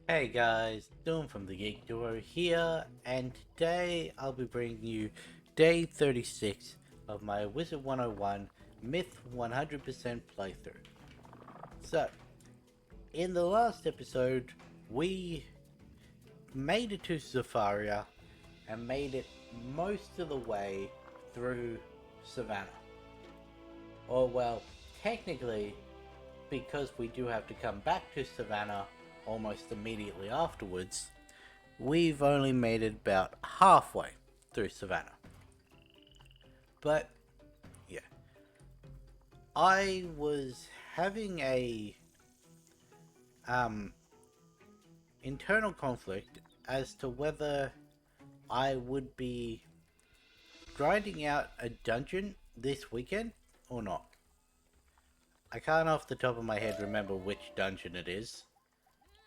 Hey guys, Doom from the Geek Duo here, and today I'll be bringing you day 36 of my Wizard101 Myth 100% playthrough. So, in the last episode, we made it to Zafaria and made it most of the way through Savannah. Or, well, technically, because we do have to come back to Savannah almost immediately afterwards, we've only made it about halfway through Savannah. But yeah, I was having a um internal conflict as to whether I would be grinding out a dungeon this weekend or not. I can't off the top of my head remember which dungeon it is,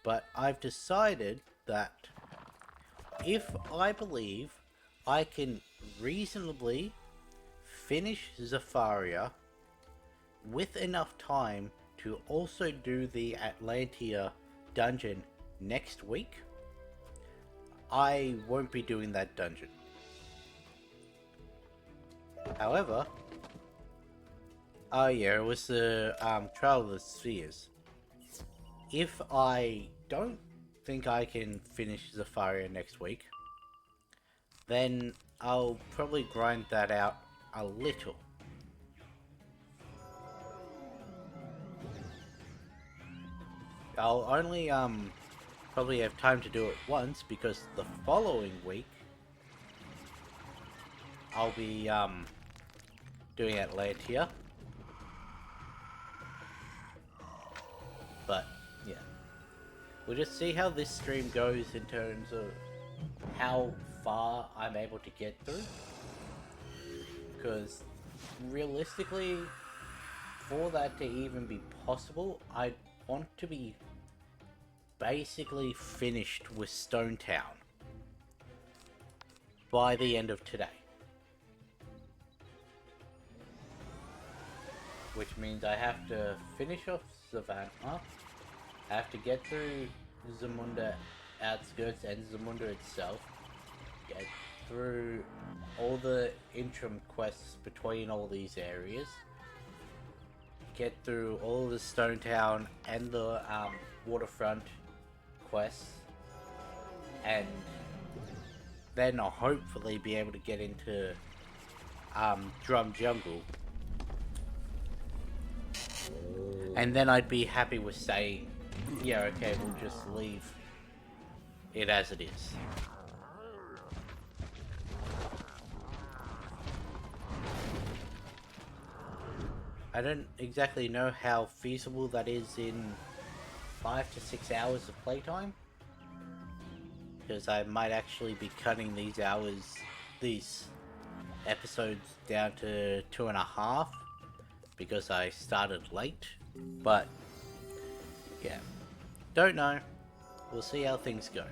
but I've decided that if I believe I can reasonably finish Zafaria with enough time to also do the Atlantia dungeon next week, I won't be doing that dungeon. However, oh yeah, it was the Trial of the Spheres. If I don't think I can finish Zafaria next week, then I'll probably grind that out a little. I'll only probably have time to do it once because the following week I'll be doing Atlantia. But yeah, we'll just see how this stream goes in terms of how far I'm able to get through. Because realistically, for that to even be possible, I want to be basically finished with Stone Town by the end of today. Which means I have to finish off Savannah, I have to get through Zamunda outskirts and Zamunda itself, get through all the interim quests between all these areas, get through all the Stone Town and the waterfront quests, and then I'll hopefully be able to get into Drum Jungle. And then I'd be happy with saying, yeah, okay, we'll just leave it as it is. I don't exactly know how feasible that is in 5 to 6 hours of playtime, because I might actually be cutting these episodes down to 2.5, because I started late. But yeah, don't know. We'll see how things go.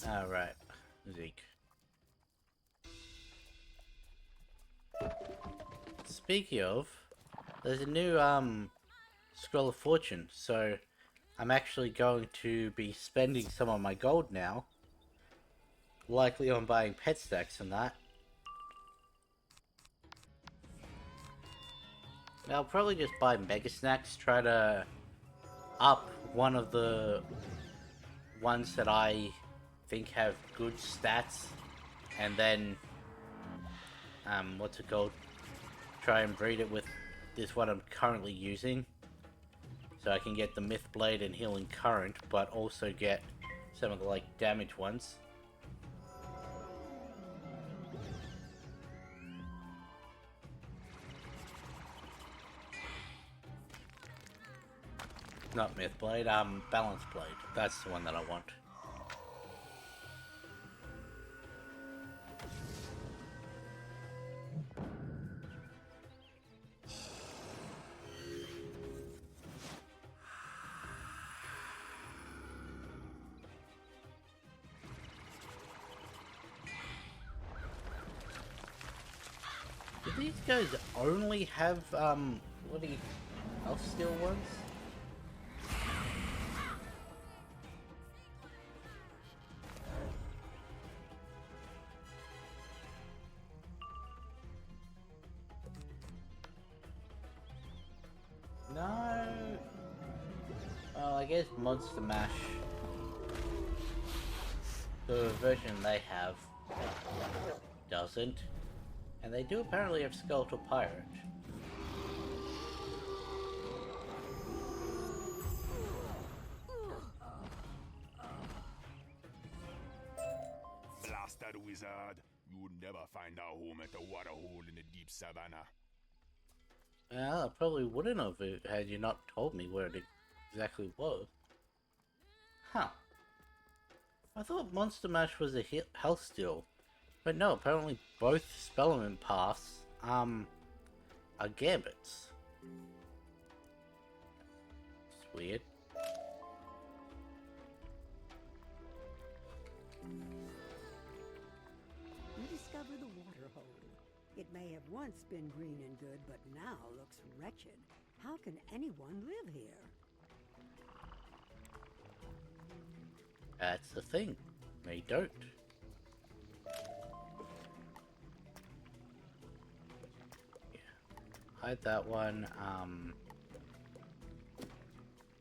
Alright, Zeke. Speaking of, there's a new Scroll of Fortune, so I'm actually going to be spending some of my gold now, likely on buying pet stacks and that. I'll probably just buy Mega Snacks, try to up one of the ones that I think have good stats, and then, what's it called? Try and breed it with this one I'm currently using. So I can get the Myth Blade and Healing Current, but also get some of the, like, damage ones. Not Myth Blade, Balance Blade. That's the one that I want. Do these guys only have, bloody health steal ones? No. Well, I guess Monster Mash, the version they have, doesn't. And they do apparently have Skeletal Pirate. Blasted wizard! You would never find our home at the water hole in the deep savannah. Well, I probably wouldn't have had you not told me where it exactly was. Huh. I thought Monster Mash was a health steal. But no, apparently both Spellerman paths, are gambits. It's weird. You discover the water hole. It may have once been green and good, but now looks wretched. How can anyone live here? That's the thing. They don't. Yeah. Hide that one.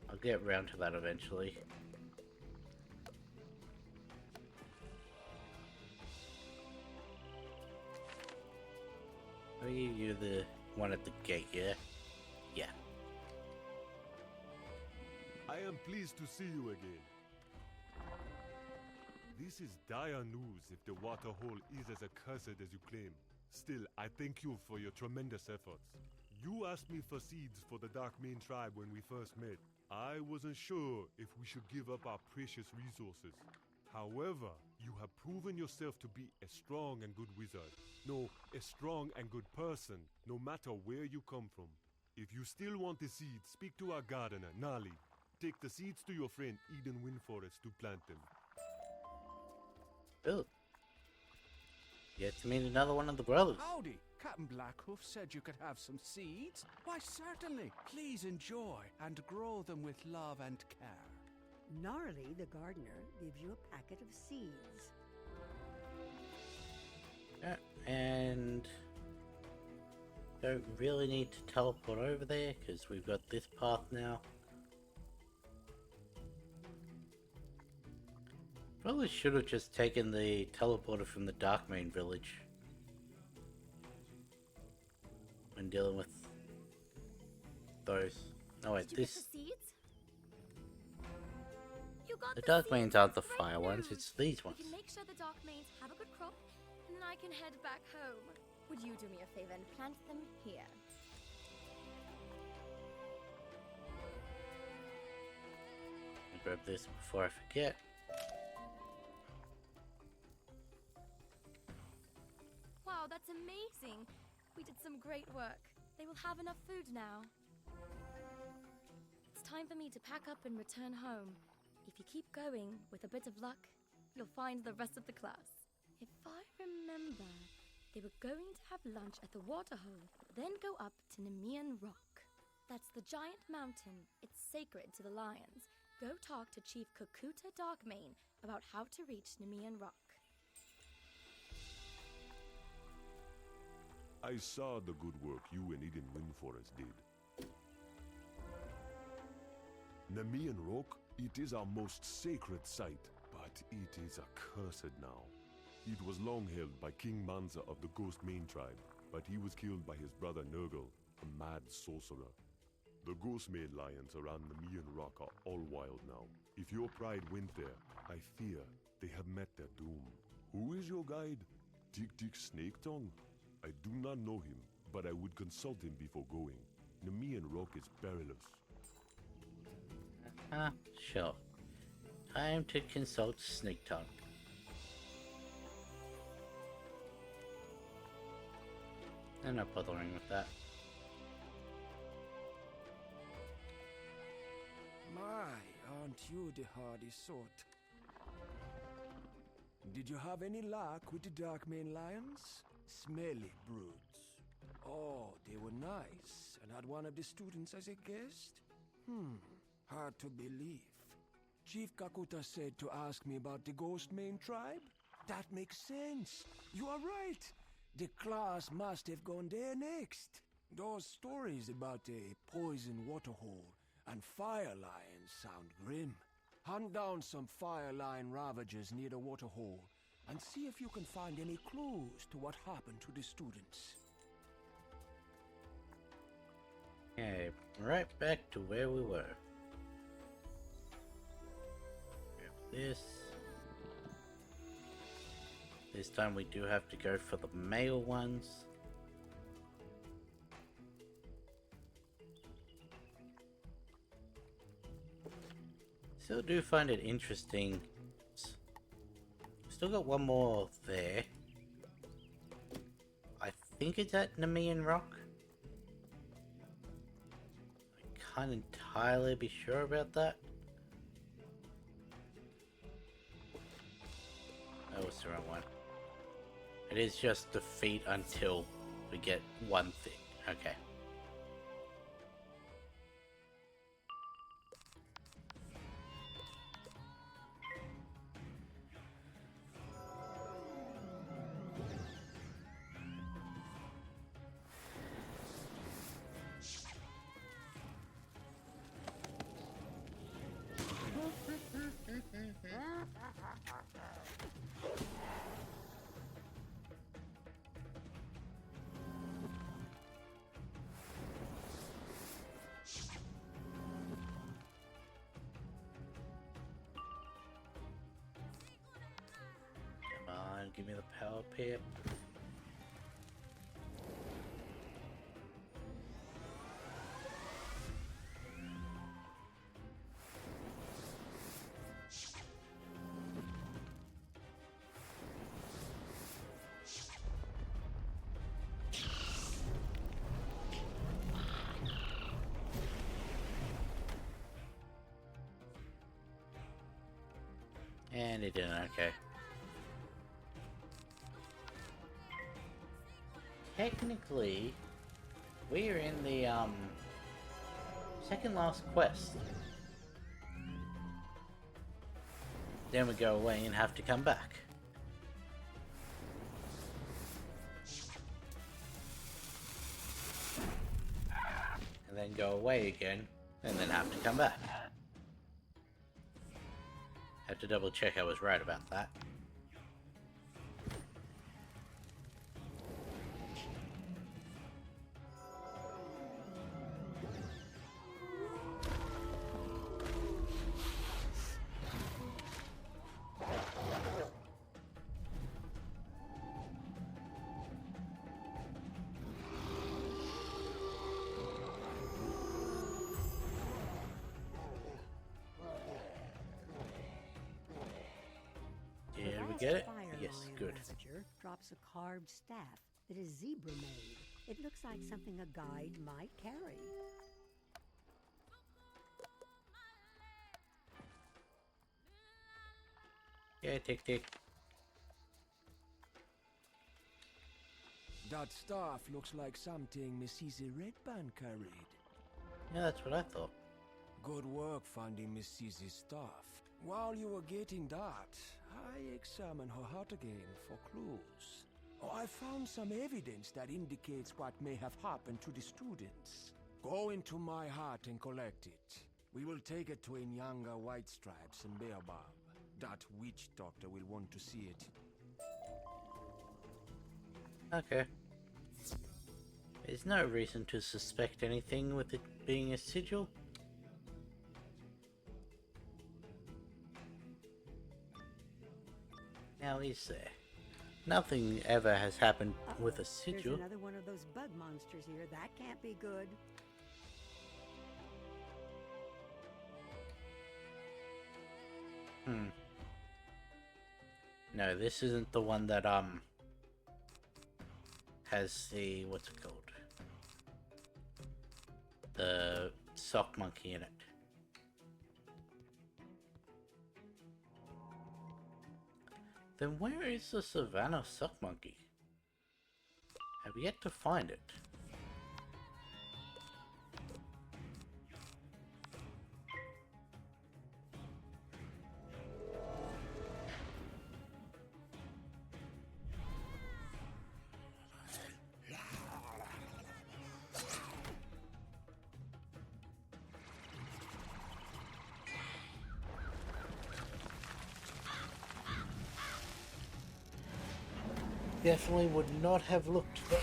I'll get around to that eventually. Are you the one at the gate, yeah? Yeah. I am pleased to see you again. This is dire news if the water hole is as accursed as you claim. Still, I thank you for your tremendous efforts. You asked me for seeds for the Dark Main tribe when we first met. I wasn't sure if we should give up our precious resources. However, you have proven yourself to be a strong and good wizard. No, a strong and good person, no matter where you come from. If you still want the seeds, speak to our gardener, Nali. Take the seeds to your friend Eden Windforest to plant them. Oh. Yet to meet another one of the brothers. Howdy! Captain Blackhoof said you could have some seeds. Why, certainly. Please enjoy and grow them with love and care. Gnarly, the gardener, gives you a packet of seeds. Yeah, and don't really need to teleport over there because we've got this path now. Probably should have just taken the teleporter from the Darkmane village when dealing with those. Oh wait, Did you this. get the seeds? You got The the Darkmanes seeds. aren't the Great fire ones, news. it's these We ones. can make sure the Darkmanes have a good crop, and then I can head back home. Would you do me a favor and plant them here? I'll grab this before I forget. Wow, that's amazing. We did some great work. They will have enough food now. It's time for me to pack up and return home. If you keep going, with a bit of luck, you'll find the rest of the class. If I remember, they were going to have lunch at the waterhole, then go up to Nemean Rock. That's the giant mountain. It's sacred to the lions. Go talk to Chief Kakuta Darkmane about how to reach Nemean Rock. I saw the good work you and Eden Windforest did. Nemean Rock, it is our most sacred site, but it is accursed now. It was long held by King Manza of the Ghost Main tribe, but he was killed by his brother Nurgle, a mad sorcerer. The Ghost Maid lions around Nemean Rock are all wild now. If your pride went there, I fear they have met their doom. Who is your guide? Tick Snake Tongue? I do not know him, but I would consult him before going. Nemean Rock is perilous. Sure. Time to consult Snake Tongue. I'm not bothering with that. My, aren't you the hardy sort? Did you have any luck with the Darkmane lions? Smelly brutes. Oh, they were nice and had one of the students as a guest? Hard to believe. Chief Kakuta said to ask me about the Ghost Main tribe? That makes sense. You are right. The class must have gone there next. Those stories about a poison waterhole and fire lions sound grim. Hunt down some fire lion ravagers near the waterhole and see if you can find any clues to what happened to the students. Okay, right back to where we were. Grab this. This time we do have to go for the male ones. Still do find it interesting. Still got one more there. I think it's at Nemean Rock. I can't entirely be sure about that. Oh, it's the wrong one. It is just defeat until we get one thing. Okay. Come on, give me the power pip. And it didn't, okay. Technically, we are in the, second last quest. Then we go away and have to come back. And then go away again, and then have to come back. Have to double check I was right about that. Did we get it? Fire Yes, lion good. ravager drops a carved staff that is zebra made. It looks like something a guide might carry. Yeah, tick tick. That staff looks like something Mrs. Redband carried. Yeah, that's what I thought. Good work finding Mrs.'s staff. While you were getting that, I examined her hut again for clues. Oh, I found some evidence that indicates what may have happened to the students. Go into my hut and collect it. We will take it to Inyanga White Stripes and Bearbab. That witch doctor will want to see it. Okay. There's no reason to suspect anything with it being a sigil. Now is there? Nothing ever has happened with a sigil. There's another one of those bug monsters here. That can't be good. No, this isn't the one that has the, what's it called? The sock monkey in it. Then where is the Savannah sock monkey? Have yet to find it. Definitely would not have looked for.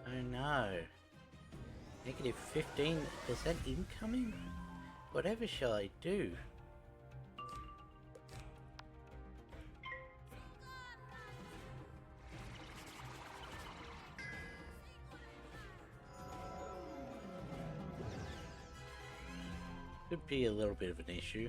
Oh no. Negative 15% incoming? Whatever shall I do? Could be a little bit of an issue.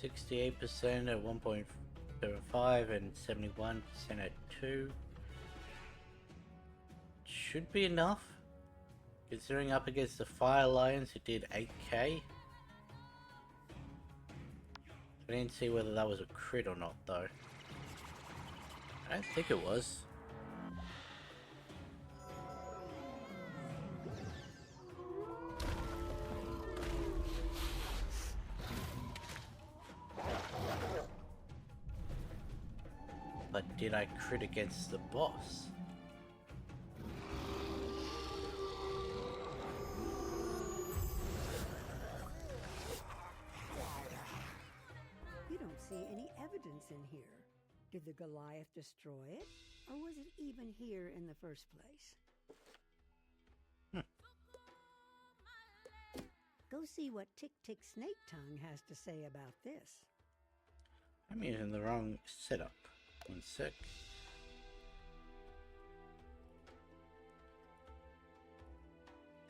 68% at 1.75 and 71% at 2. Should be enough, considering up against the Fire Lions who did 8k. I didn't see whether that was a crit or not though. I don't think it was. But did I crit against the boss? You don't see any evidence in here. Did the Goliath destroy it? Or was it even here in the first place? Go see what Tick Tick Snake Tongue has to say about this. I'm using the wrong setup. One sec.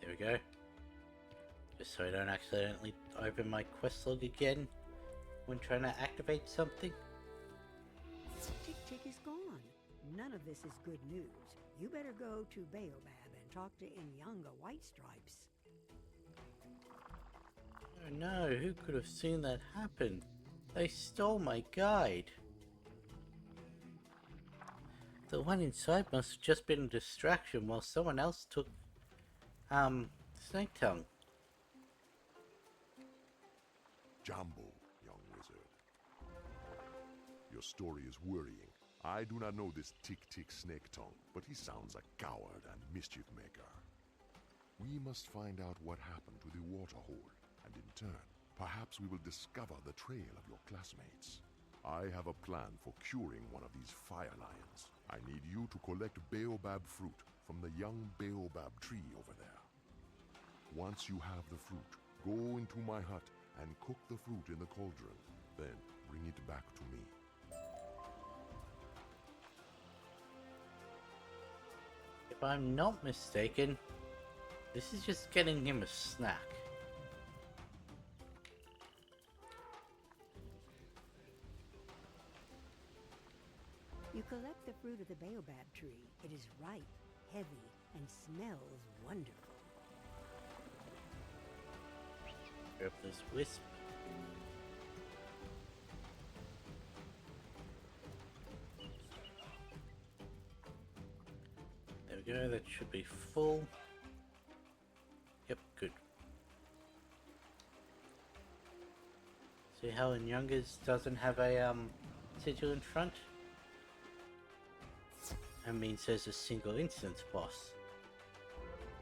There we go. Just so I don't accidentally open my quest log again when trying to activate something. Tick Tick is gone. None of this is good news. You better go to Baobab and talk to Inyanga White Stripes. Oh no, who could have seen that happen? They stole my guide. The one inside must have just been a distraction while someone else took, Snake Tongue. Jumbo, young wizard. Your story is worrying. I do not know this Tick-Tick Snake Tongue, but he sounds a coward and mischief maker. We must find out what happened to the water hole, and in turn, perhaps we will discover the trail of your classmates. I have a plan for curing one of these fire lions. I need you to collect baobab fruit from the young baobab tree over there. Once you have the fruit, go into my hut and cook the fruit in the cauldron. Then bring it back to me. If I'm not mistaken, this is just getting him a snack. You collect the fruit of the baobab tree. It is ripe, heavy, and smells wonderful. Grab this wisp. There we go, that should be full. Yep, good. See how Inyanga's doesn't have a sigil in front? That means there's a single instance boss.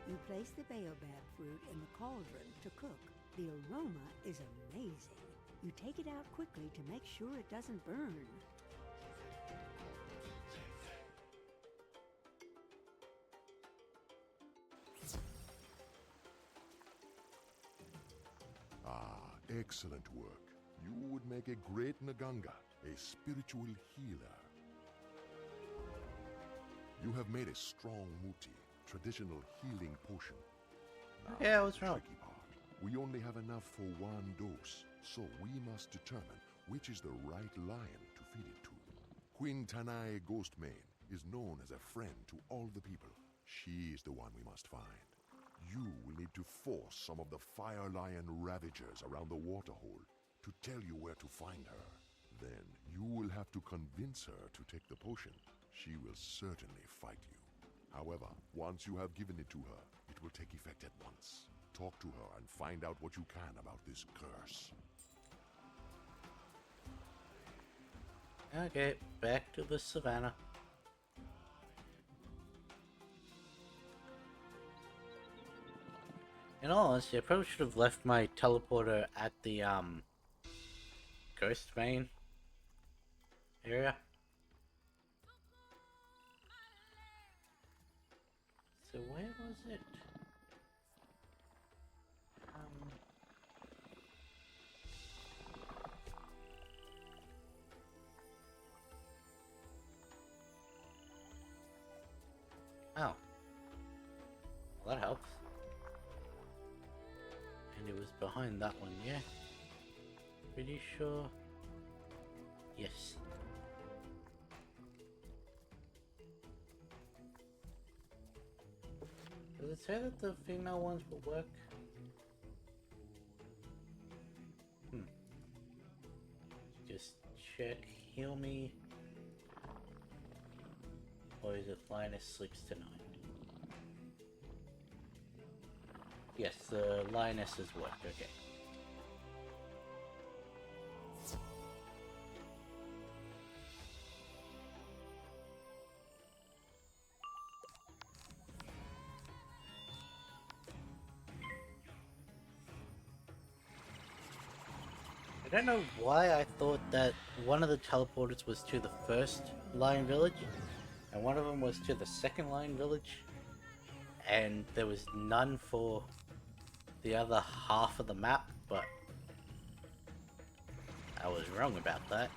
You place the baobab fruit in the cauldron to cook. The aroma is amazing. You take it out quickly to make sure it doesn't burn. Ah, excellent work. You would make a great Naganga, a spiritual healer. You have made a strong muti, traditional healing potion. Okay, I was wrong. Tricky part. We only have enough for one dose, so we must determine which is the right lion to feed it to. Queen Tanae Ghostmane is known as a friend to all the people. She is the one we must find. You will need to force some of the Fire Lion Ravagers around the waterhole to tell you where to find her. Then you will have to convince her to take the potion. She will certainly fight you. However, once you have given it to her, it will take effect at once. Talk to her and find out what you can about this curse. Okay, back to the savannah. In all honesty, I probably should have left my teleporter at the, Ghost Vein area. So where was it? Oh. Well, that helps. And it was behind that one, yeah? Pretty sure. Yes. Does it say that the female ones will work? Just check. Heal me. Or is it Linus 6 to 9? Yes, the Lionesses work, okay. I don't know why I thought that one of the teleporters was to the first Lion Village, and one of them was to the second Lion Village, and there was none for the other half of the map, but I was wrong about that.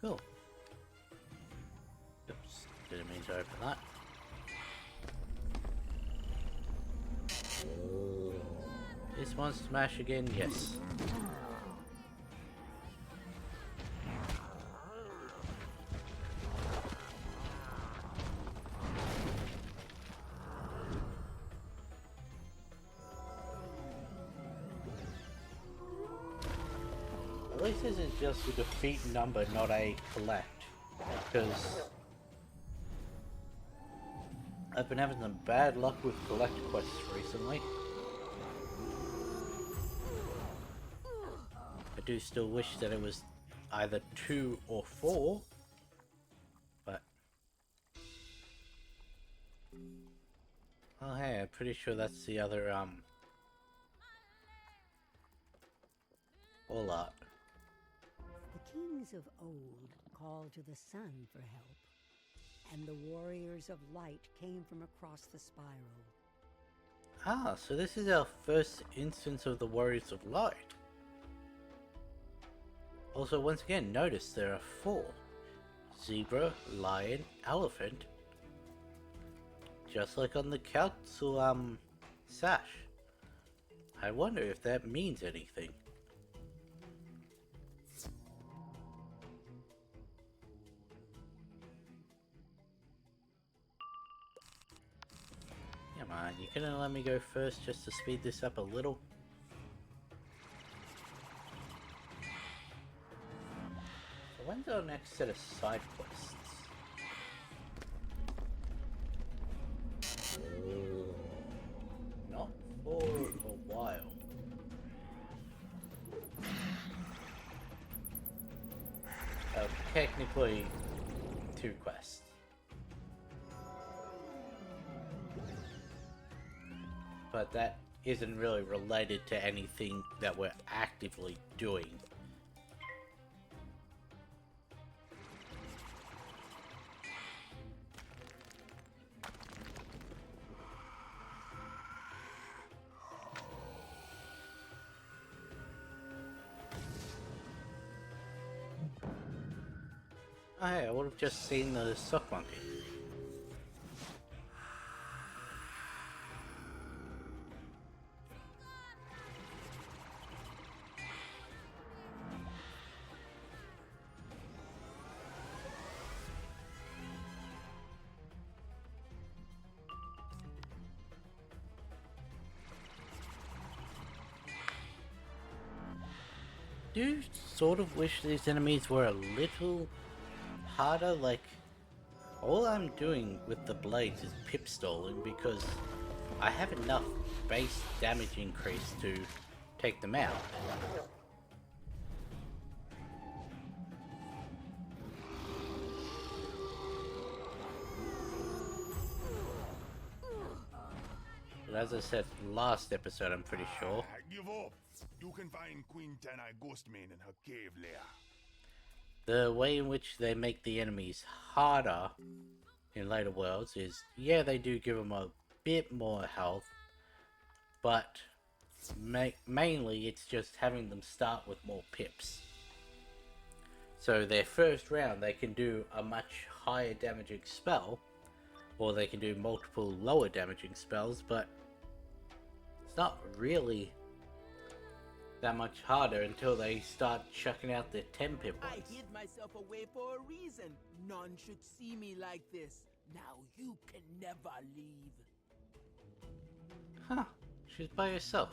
Cool. Oops, didn't mean to open that. This one smash again, yes. At least this is just a defeat number, not a collect. Because I've been having some bad luck with collect quests recently. I do still wish that it was either 2 or 4, but... Oh hey, I'm pretty sure that's the other, all art. The kings of old called to the sun for help, and the warriors of light came from across the spiral. Ah, so this is our first instance of the Warriors of Light. Also, once again, notice there are 4. Zebra, lion, elephant. Just like on the council, sash. I wonder if that means anything. Come on, you couldn't let me go first just to speed this up a little? So when's our next set of side quests? Not for a while. Technically, 2 quests. But that isn't really related to anything that we're actively doing. Oh, hey, I would have just seen the sock monkey. Do you sort of wish these enemies were a little harder? Like, all I'm doing with the blades is pip stalling because I have enough base damage increase to take them out. But as I said last episode, I'm pretty sure, Give up. You can find Queen Tenai Ghostmane in her cave lair. the way in which they make the enemies harder in later worlds is, yeah, they do give them a bit more health, but mainly it's just having them start with more pips. So their first round they can do a much higher damaging spell, or they can do multiple lower damaging spells, but it's not really that much harder until they start chucking out their 10 pip I ones. hid myself away for a reason. None should see me like this. Now you can never leave. Huh, she's by herself.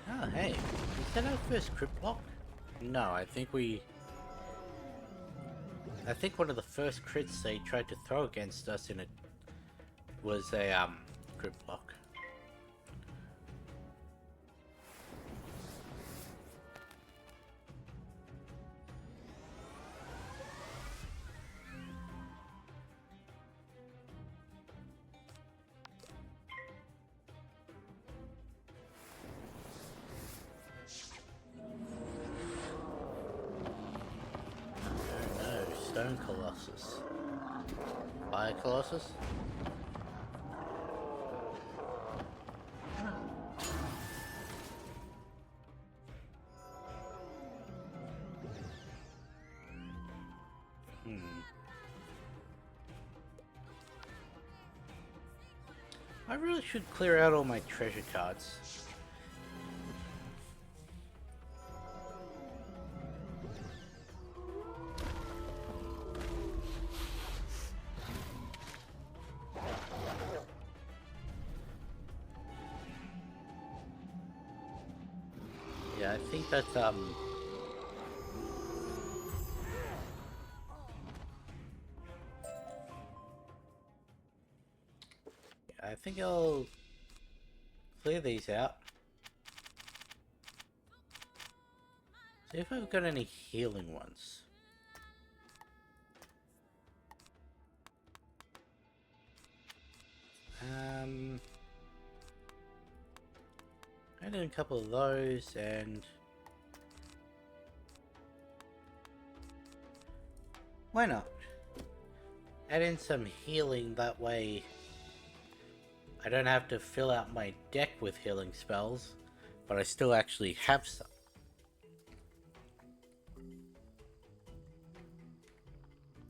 Oh, hey, is that our first crypt block? No, I think one of the first crits they tried to throw against us in it was a, crypt block. Stone Colossus. Fire Colossus? I really should clear out all my treasure cards. Yeah, I think that's, I think I'll clear these out. See if I've got any healing ones. I did a couple of those, and why not? Add in some healing, that way I don't have to fill out my deck with healing spells, but I still actually have some.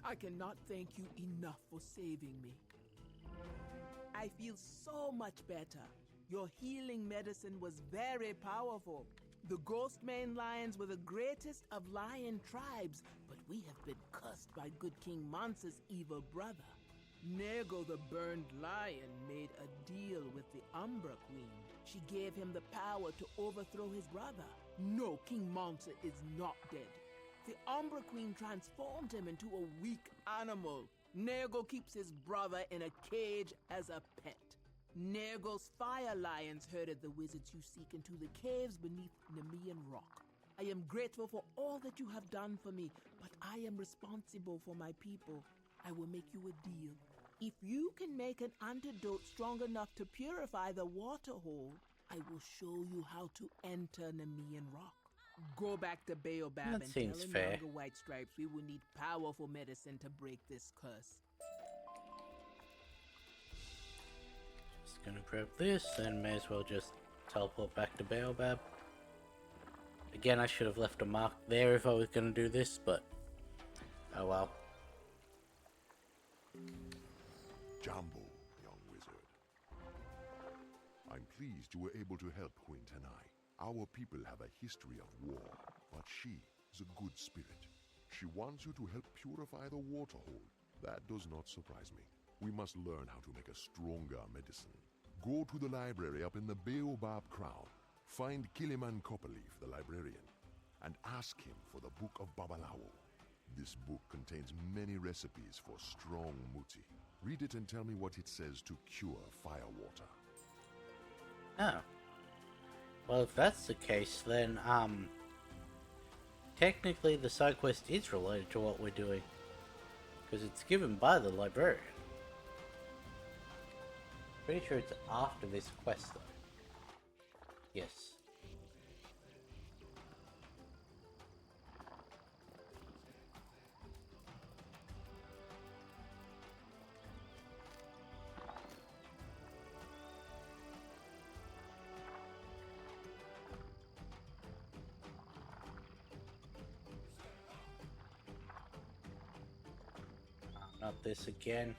I cannot thank you enough for saving me. I feel so much better. Your healing medicine was very powerful. The Ghostmane lions were the greatest of lion tribes, but we have been cursed by good King Monsa's evil brother. Nego the Burned Lion made a deal with the Umbra Queen. She gave him the power to overthrow his brother. No, King Monsa is not dead. The Umbra Queen transformed him into a weak animal. Nergal keeps his brother in a cage as a pet. Nergal's fire lions herded the wizards you seek into the caves beneath Nemean Rock. I am grateful for all that you have done for me, but I am responsible for my people. I will make you a deal. If you can make an antidote strong enough to purify the waterhole, I will show you how to enter Nemean Rock. Go back to Baobab That and seems tell fair. Younger White Stripes we will need powerful medicine to break this curse. Just gonna grab this and may as well just teleport back to Baobab. Again, I should have left a mark there if I was gonna do this, but oh well. Jambo, young wizard. I'm pleased you were able to help Quint and I. Our people have a history of war, but she is a good spirit. She wants you to help purify the waterhole. That does not surprise me. We must learn how to make a stronger medicine. Go to the library up in the Baobab Crown. Find Kiliman Copperleaf, the librarian, and ask him for the Book of Babalawo. This book contains many recipes for strong muti. Read it and tell me what it says to cure firewater. Oh. Well, if that's the case, then, technically the side quest is related to what we're doing. Because it's given by the librarian. Pretty sure it's after this quest, though. Yes. Not this again.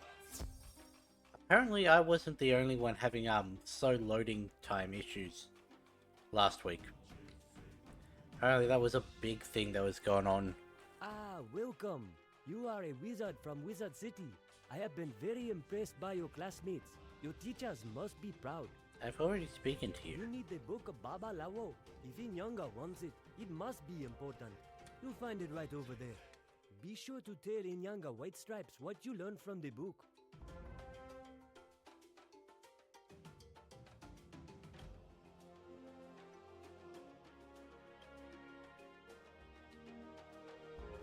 Apparently I wasn't the only one having slow loading time issues last week. Apparently that was a big thing that was going on. Ah, welcome. You are a wizard from Wizard City. I have been very impressed by your classmates. Your teachers must be proud. I've already spoken to you. You need the book of Baba Lawo. If Inyanga wants it, it must be important. You'll find it right over there. Be sure to tell Inyanga White Stripes what you learned from the book.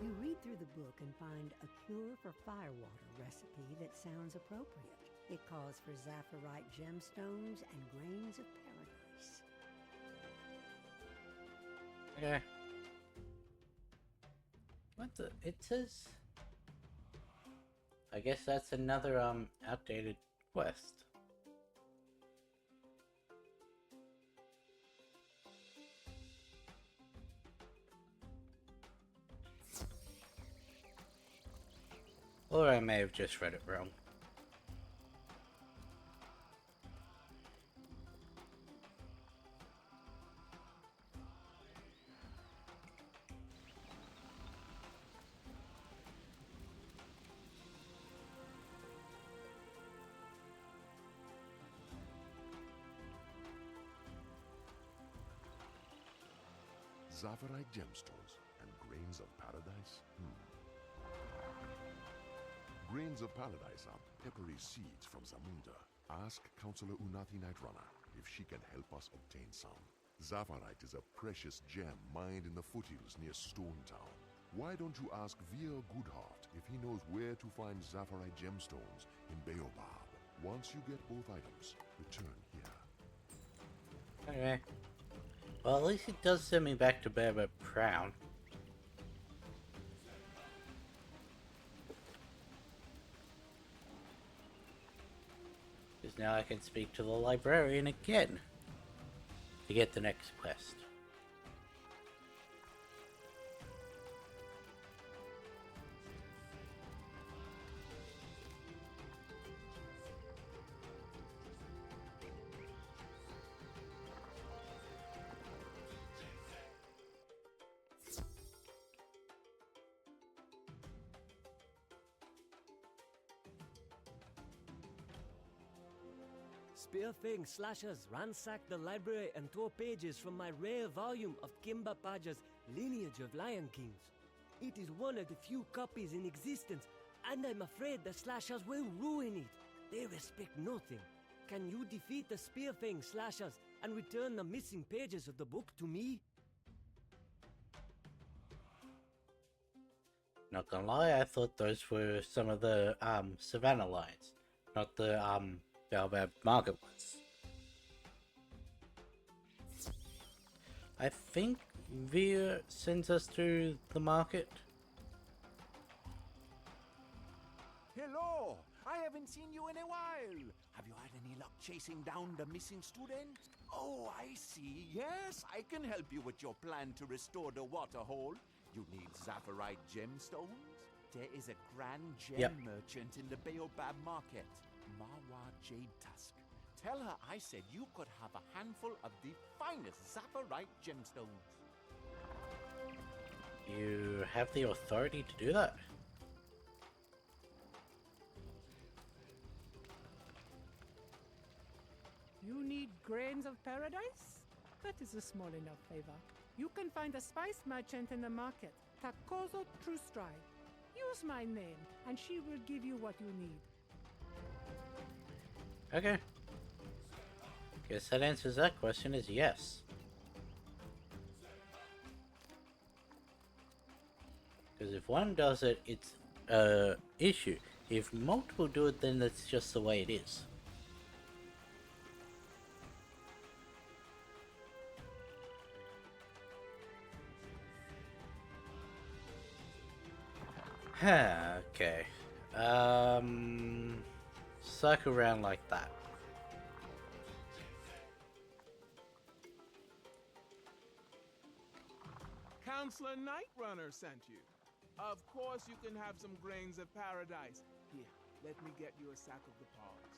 You read through the book and find a cure for firewater recipe that sounds appropriate. It calls for Zaphyrite gemstones and grains of paradise. Okay. What the? It says... I guess that's another, outdated quest. Or I may have just read it wrong. Zaphyrite gemstones and grains of paradise? Grains of paradise are peppery seeds from Zamunda. Ask Counselor Unathi Nightrunner if she can help us obtain some. Zaphyrite is a precious gem mined in the foothills near Stone Town. Why don't you ask Veer Goodheart if he knows where to find Zaphyrite gemstones in Baobab? Once you get both items, return here. Okay. Well, at least it does send me back to Baobab Crown. Because now I can speak to the librarian again to get the next quest. Spearfang slashers ransacked the library and tore pages from my rare volume of Kimba Paja's Lineage of Lion Kings. It is one of the few copies in existence And I'm afraid the slashers will ruin it. They respect nothing. Can you defeat the Spearfang slashers and return the missing pages of the book to me? Not gonna lie, I thought those were some of the Savannah lines, not the Baobab Market ones. I think Via sends us to the market. Hello! I haven't seen you in a while. Have you had any luck chasing down the missing student? Oh, I see. Yes, I can help you with your plan to restore the waterhole. You need Zaphyrite gemstones? There is a grand gem merchant in the Baobab market, Mawa Jade Tusk. Tell her I said you could have a handful of the finest Zaphyrite gemstones. You have the authority to do that? You need grains of paradise? That is a small enough favor. You can find a spice merchant in the market, Takozo Truestride. Use my name, and she will give you what you need. Okay. Guess that answers that question is yes. Because if one does it, it's a issue. If multiple do it, then that's just the way it is. Okay. Suck around like that. Counselor Nightrunner sent you. Of course you can have some grains of paradise. Here, let me get you a sack of the pods.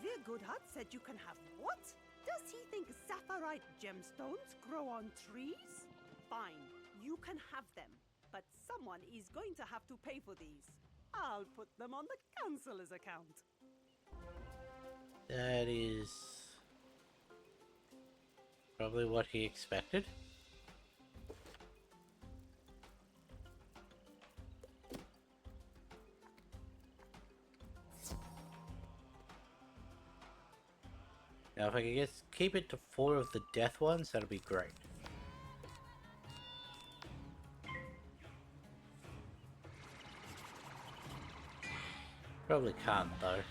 The good hut said you can have what? Does he think sapphirite gemstones grow on trees? Fine, you can have them. But someone is going to have to pay for these. I'll put them on the council's account. That is probably what he expected. Now if I could just keep it to 4 of the death ones, that'd be great. Probably can't though.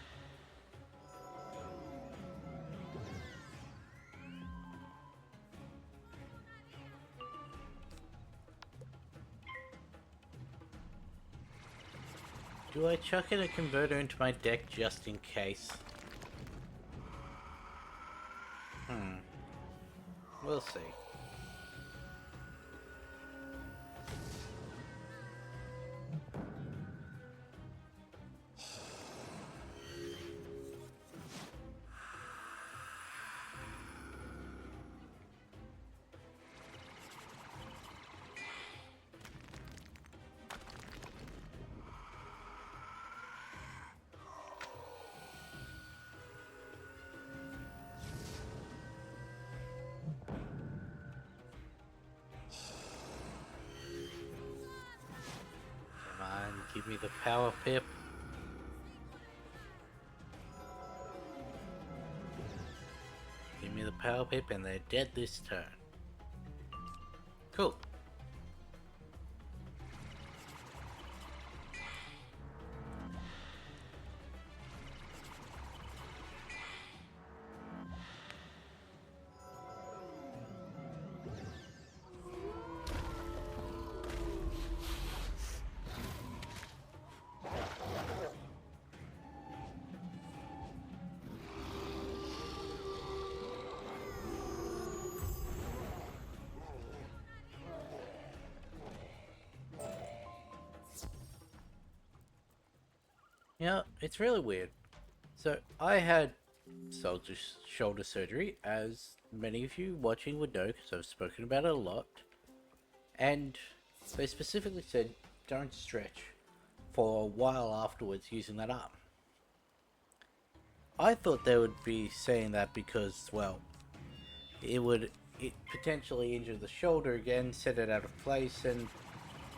Do I chuck in a converter into my deck just in case? We'll see. Give me the power pip. Give me the power pip and they're dead this turn. Cool. Yeah, it's really weird. So, I had shoulder surgery, as many of you watching would know, because I've spoken about it a lot. And they specifically said, don't stretch for a while afterwards using that arm. I thought they would be saying that because, well, it potentially injure the shoulder again, set it out of place, and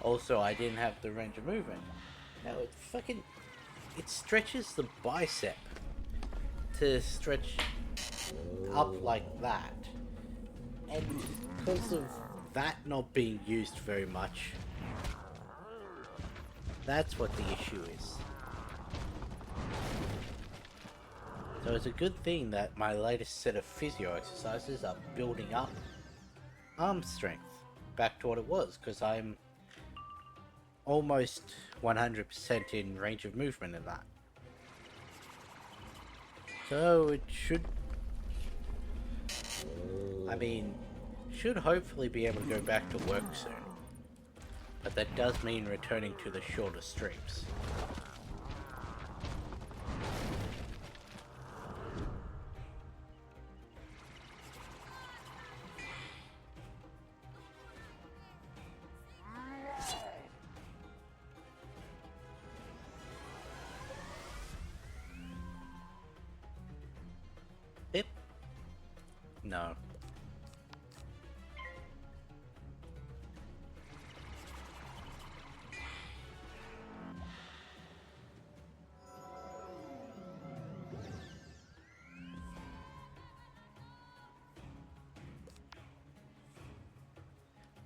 also I didn't have the range of movement. Now it stretches the bicep to stretch up like that, and because of that not being used very much, that's what the issue is. So it's a good thing that my latest set of physio exercises are building up arm strength back to what it was, because I'm almost 100% in range of movement in that. So it should, should hopefully be able to go back to work soon. But that does mean returning to the shorter streams. Yep. No.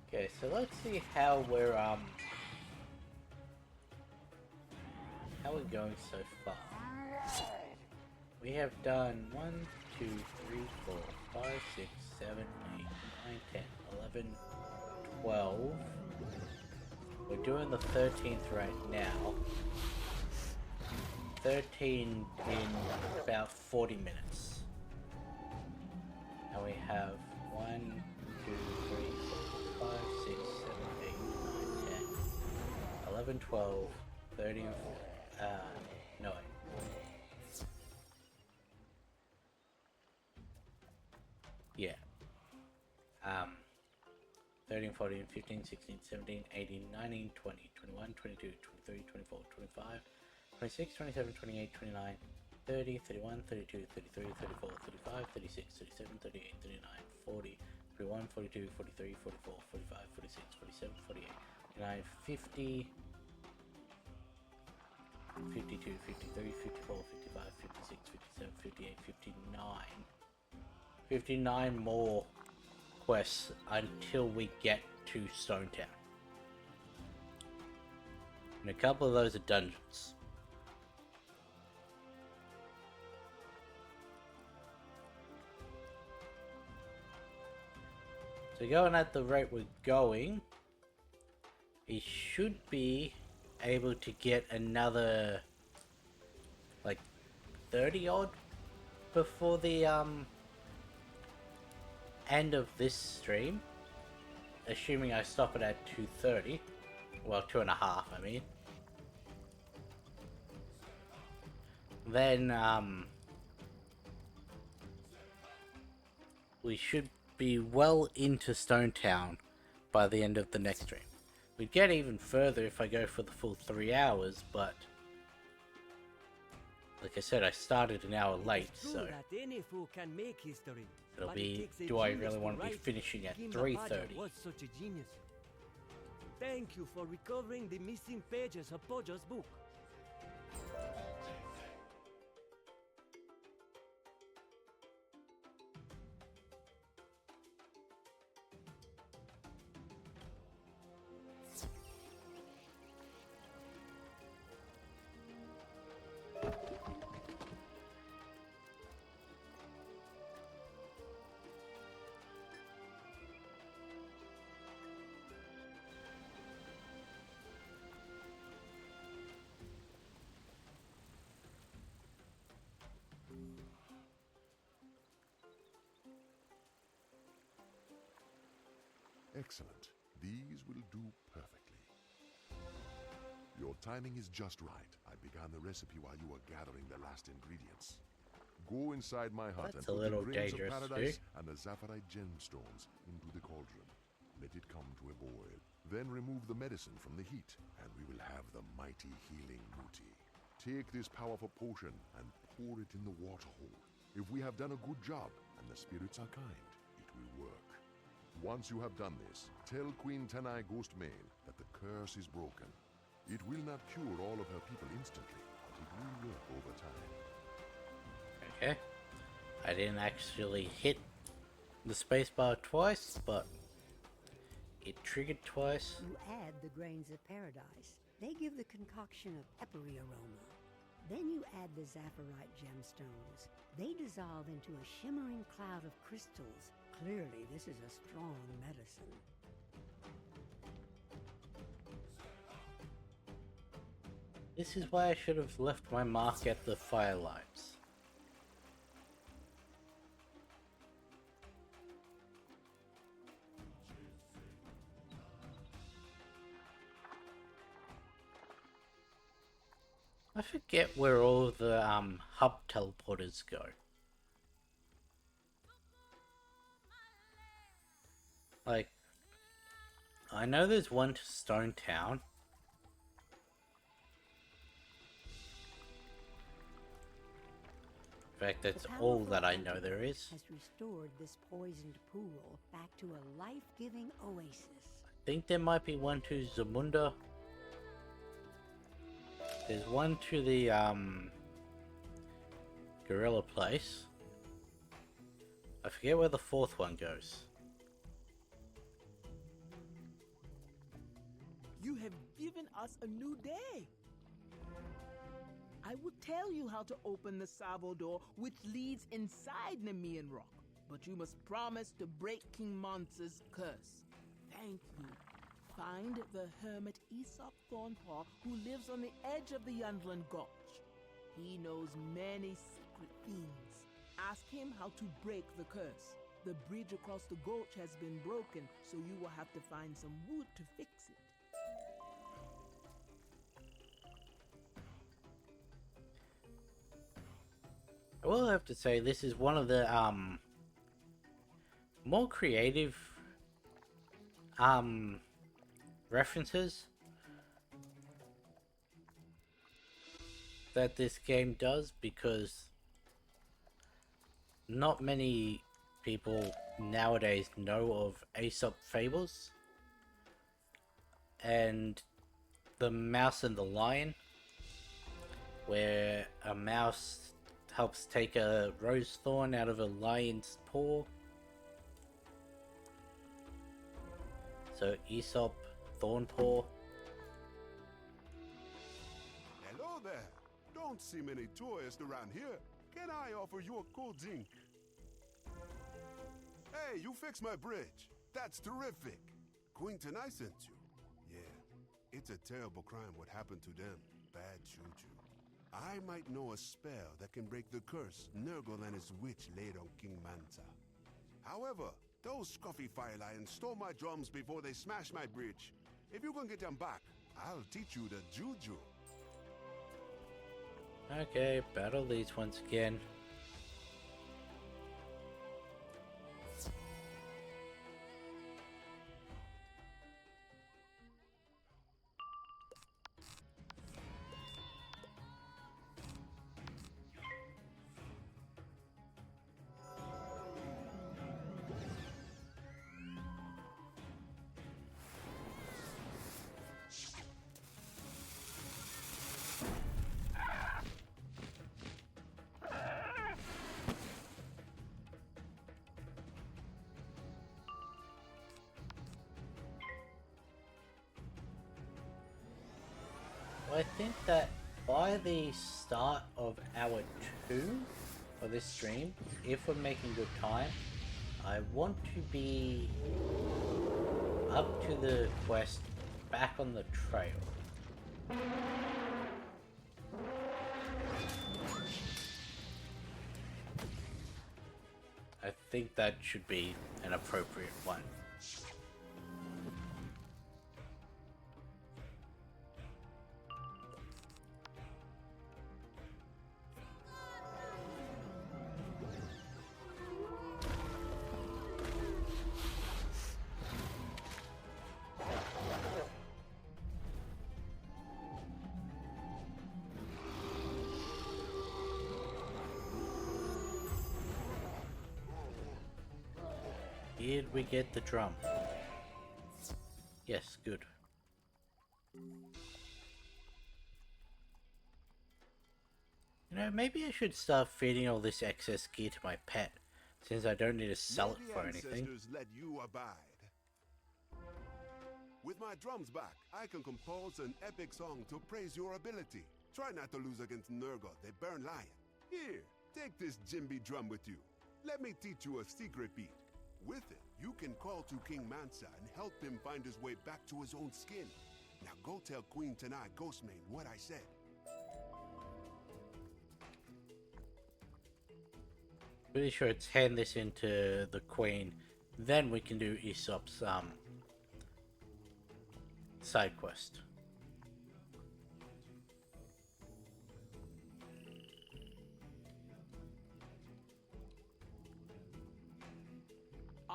Okay, so let's see how we're going so far. We have done 1, 2, 3, 4, 5, 6, 7, 8, 9, 10, 11, 12. We're doing the 13th right now. 13 in about 40 minutes. And we have 1, 2, 3, 4, 5, 6, 7, 8, 9, 10, 11, 12, 13, no. Yeah. 13, 14, 15, 16, 17, 18, 19, 20, 21, 22, 23, 24, 25, 26, 27, 28, 29, 30, 31, 32, 33, 34, 35, 36, 37, 38, 39, 40, 41, 42, 43, 44, 45, 46, 47, 48, 49, 50, 52, 53, 54, 55, 56, 57, 58, 59. 59 more quests until we get to Stonetown. And a couple of those are dungeons. So going at the rate we're going, we should be able to get another like 30 odd before the end of this stream, assuming I stop it at 2:30. Well, 2.5 I mean. Then we should be well into Stonetown by the end of the next stream. We'd get even further if I go for the full 3 hours, but like I said, I started an hour late, so it'll be, do I really want to be finishing at 3:30? Thank you for recovering the missing pages of Pojo's book. Excellent. These will do perfectly. Your timing is just right. I began the recipe while you were gathering the last ingredients. Go inside my hut and put the grains of paradise and the Zaphyrite gemstones into the cauldron. Let it come to a boil. Then remove the medicine from the heat, and we will have the mighty healing Muti. Take this powerful potion and pour it in the water hole. If we have done a good job, and the spirits are kind, it will work. Once you have done this, tell Queen Tanai Ghostmane that the curse is broken. It will not cure all of her people instantly, but it will work over time. Okay. I didn't actually hit the spacebar twice, but it triggered twice. You add the grains of paradise. They give the concoction of peppery aroma. Then you add the Zaphyrite gemstones. They dissolve into a shimmering cloud of crystals. Clearly, this is a strong medicine. This is why I should have left my mark at the firelights. I forget where all the hub teleporters go. Like, I know there's one to Stone Town. In fact, that's all that I know there is. Has restored this poisoned pool back to a life-giving oasis. I think there might be one to Zamunda. There's one to the gorilla place. I forget where the fourth one goes. You have given us a new day. I will tell you how to open the Savo door, which leads inside Nemean Rock. But you must promise to break King Monster's curse. Thank you. Find the hermit Aesop Thornpaw, who lives on the edge of the Yundland Gulch. He knows many secret things. Ask him how to break the curse. The bridge across the gulch has been broken, so you will have to find some wood to fix it. I will have to say this is one of the more creative references that this game does, because not many people nowadays know of Aesop fables and the Mouse and the Lion, where a mouse helps take a rose thorn out of a lion's paw. So Aesop Thornpaw. Hello there. Don't see many tourists around here. Can I offer you a cold drink? Hey, you fixed my bridge. That's terrific. Queen Tanai sent you. Yeah, it's a terrible crime what happened to them. Bad juju. I might know a spell that can break the curse Nurgle and his witch laid on King Manta. However, those scruffy fire lions stole my drums before they smashed my bridge. If you can get them back, I'll teach you the juju. Okay, battle these once again. I think that by the start of hour 2 of this stream, if we're making good time, I want to be up to the quest back on the trail. I think that should be an appropriate one. Did we get the drum? Yes, good. You know, maybe I should start feeding all this excess gear to my pet, since I don't need to sell it for anything. Let you abide. With my drums back, I can compose an epic song to praise your ability. Try not to lose against Nurgle, they burn lion. Here, take this djembe drum with you. Let me teach you a secret beat. With it, you can call to King Mansa and help him find his way back to his own skin. Now go tell Queen Tanai Ghostmane what I said. Pretty sure it's hand this into the Queen, then we can do Aesop's side quest.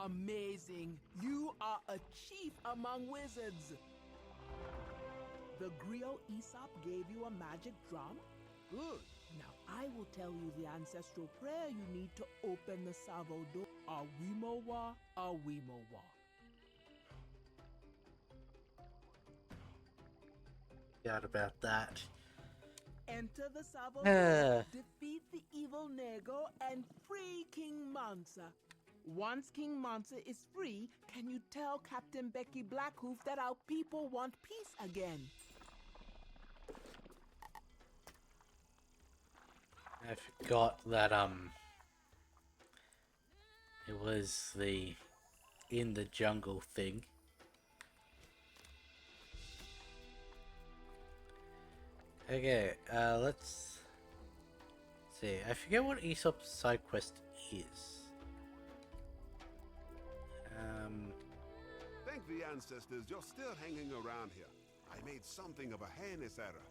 Amazing! You are a chief among wizards! The griot Aesop gave you a magic drum? Good. Now I will tell you the ancestral prayer you need to open the Savo door. Awimowa, Awimowa. Forgot about that. Enter the Savo door, defeat the evil Nego, and free King Mansa. Once King Mansa is free, can you tell Captain Becky Blackhoof that our people want peace again? I forgot that it was the in the jungle thing. Okay, let's see. I forget what Aesop's side quest is. Thank the ancestors you're still hanging around here. I made something of a heinous error.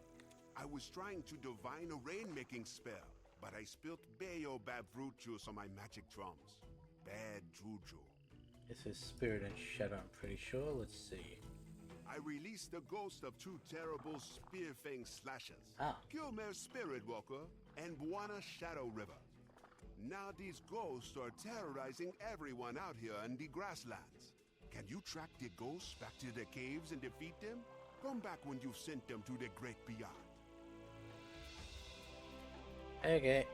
I was trying to divine a rain-making spell, but I spilt baobab fruit juice on my magic drums. Bad juju. This is Spirit and Shadow, I'm pretty sure. Let's see. I released the ghost of two terrible spear-fang slashers. Ah. Gilmer Spirit Walker and Buana Shadow River. Now these ghosts are terrorizing everyone out here in the grasslands. Can you track the ghosts back to the caves and defeat them? Come back when you've sent them to the great beyond. Okay.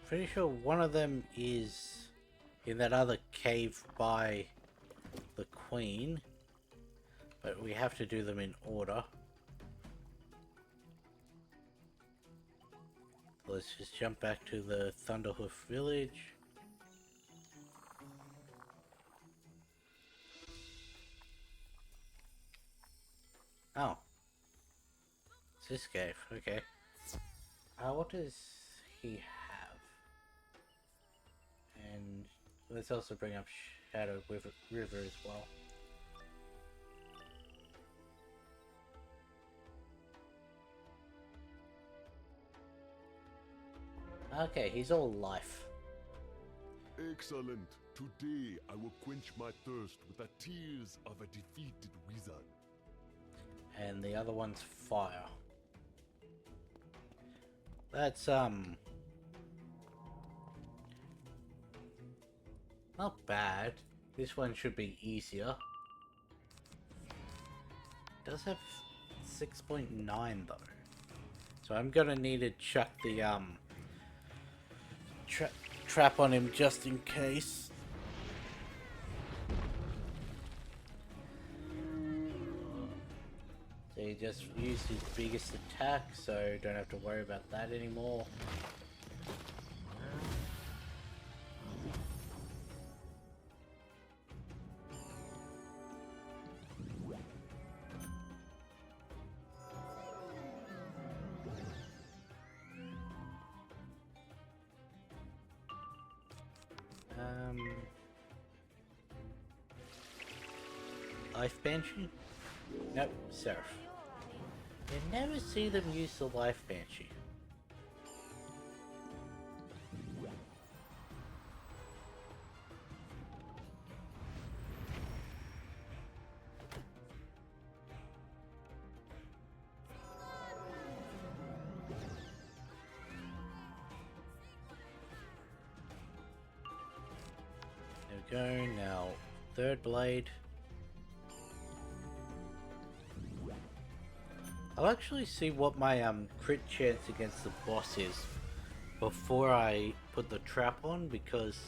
Pretty sure one of them is in that other cave by the Queen, but we have to do them in order. Let's just jump back to the Thunderhoof village. Oh. It's this cave, okay. What does he have? And let's also bring up Shadow River as well. Okay, he's all life. Excellent. Today I will quench my thirst with the tears of a defeated wizard. And the other one's fire. That's not bad. This one should be easier. It does have 6.9 though. So I'm gonna need to chuck the trap on him just in case. So he just used his biggest attack, so don't have to worry about that anymore. Life Banshee? Nope, Seraph. You never see them use the Life Banshee. go. Now, third blade. I'll actually see what my crit chance against the boss is before I put the trap on, because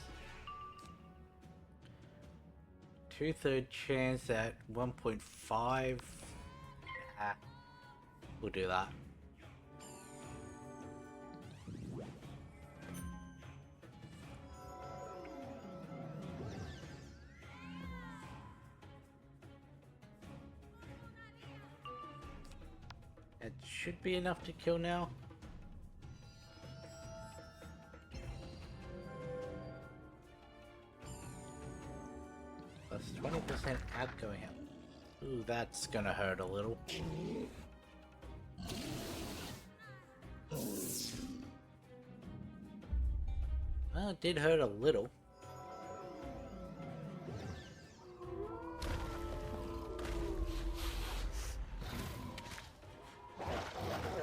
2/3 chance at 1.5. We'll do that. It should be enough to kill now. Plus 20% outgoing health. Ooh, that's gonna hurt a little. Well, it did hurt a little.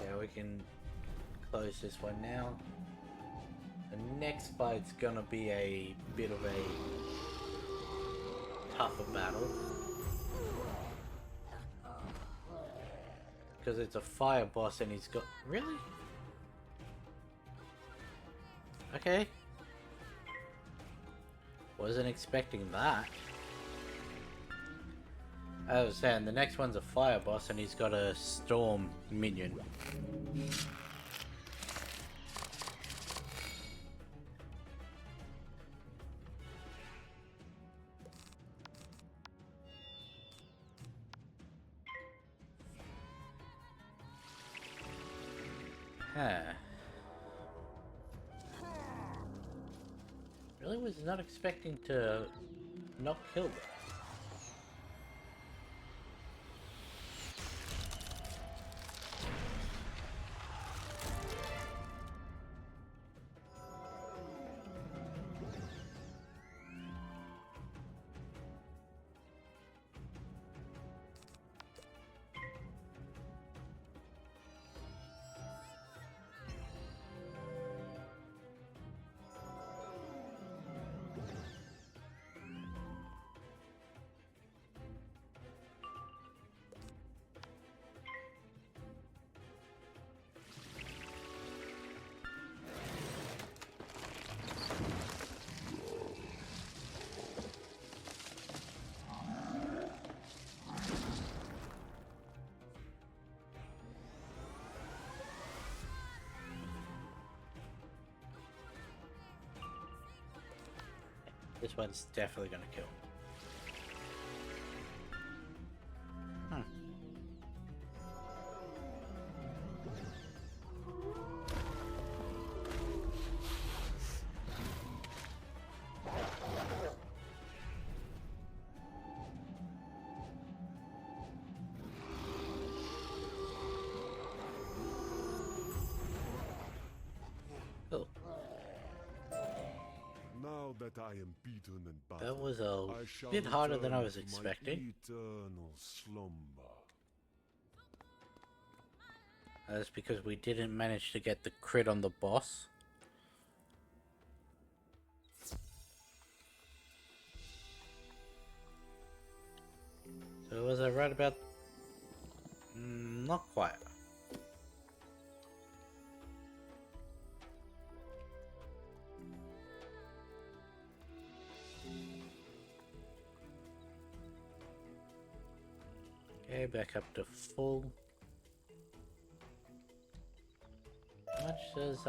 Yeah, we can close this one now. The next fight's gonna be a bit of a tougher battle, because it's a fire boss and he's got... Really? Okay. Wasn't expecting that. I was saying, the next one's a fire boss and he's got a storm minion. Really was not expecting to not kill that. This one's definitely gonna kill. Oh. Now that I am beaten and battered, That was a I shall bit harder than I return was to my expecting. eternal slumber. That's because we didn't manage to get the crit on the boss. So was I right about... not quite. Okay, back up to full. How much does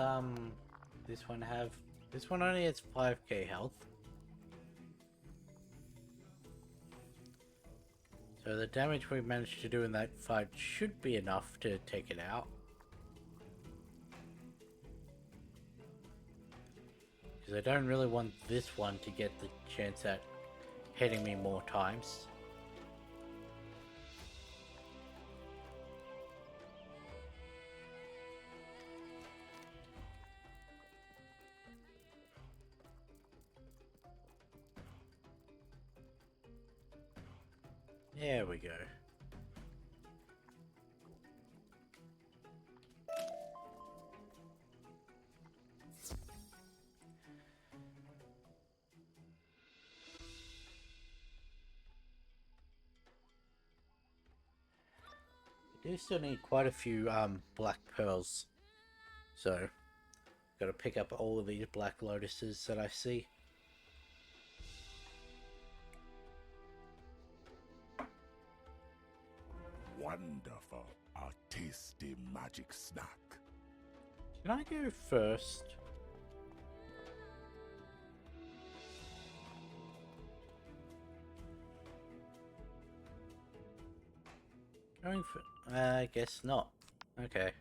this one have? This one only has 5k health. So the damage we managed to do in that fight should be enough to take it out. Because I don't really want this one to get the chance at hitting me more times. There we go. do still need quite a few black pearls, so gotta pick up all of these black lotuses that I see. Wonderful. A tasty magic snack. Can I go first? Going for... I guess not. Okay.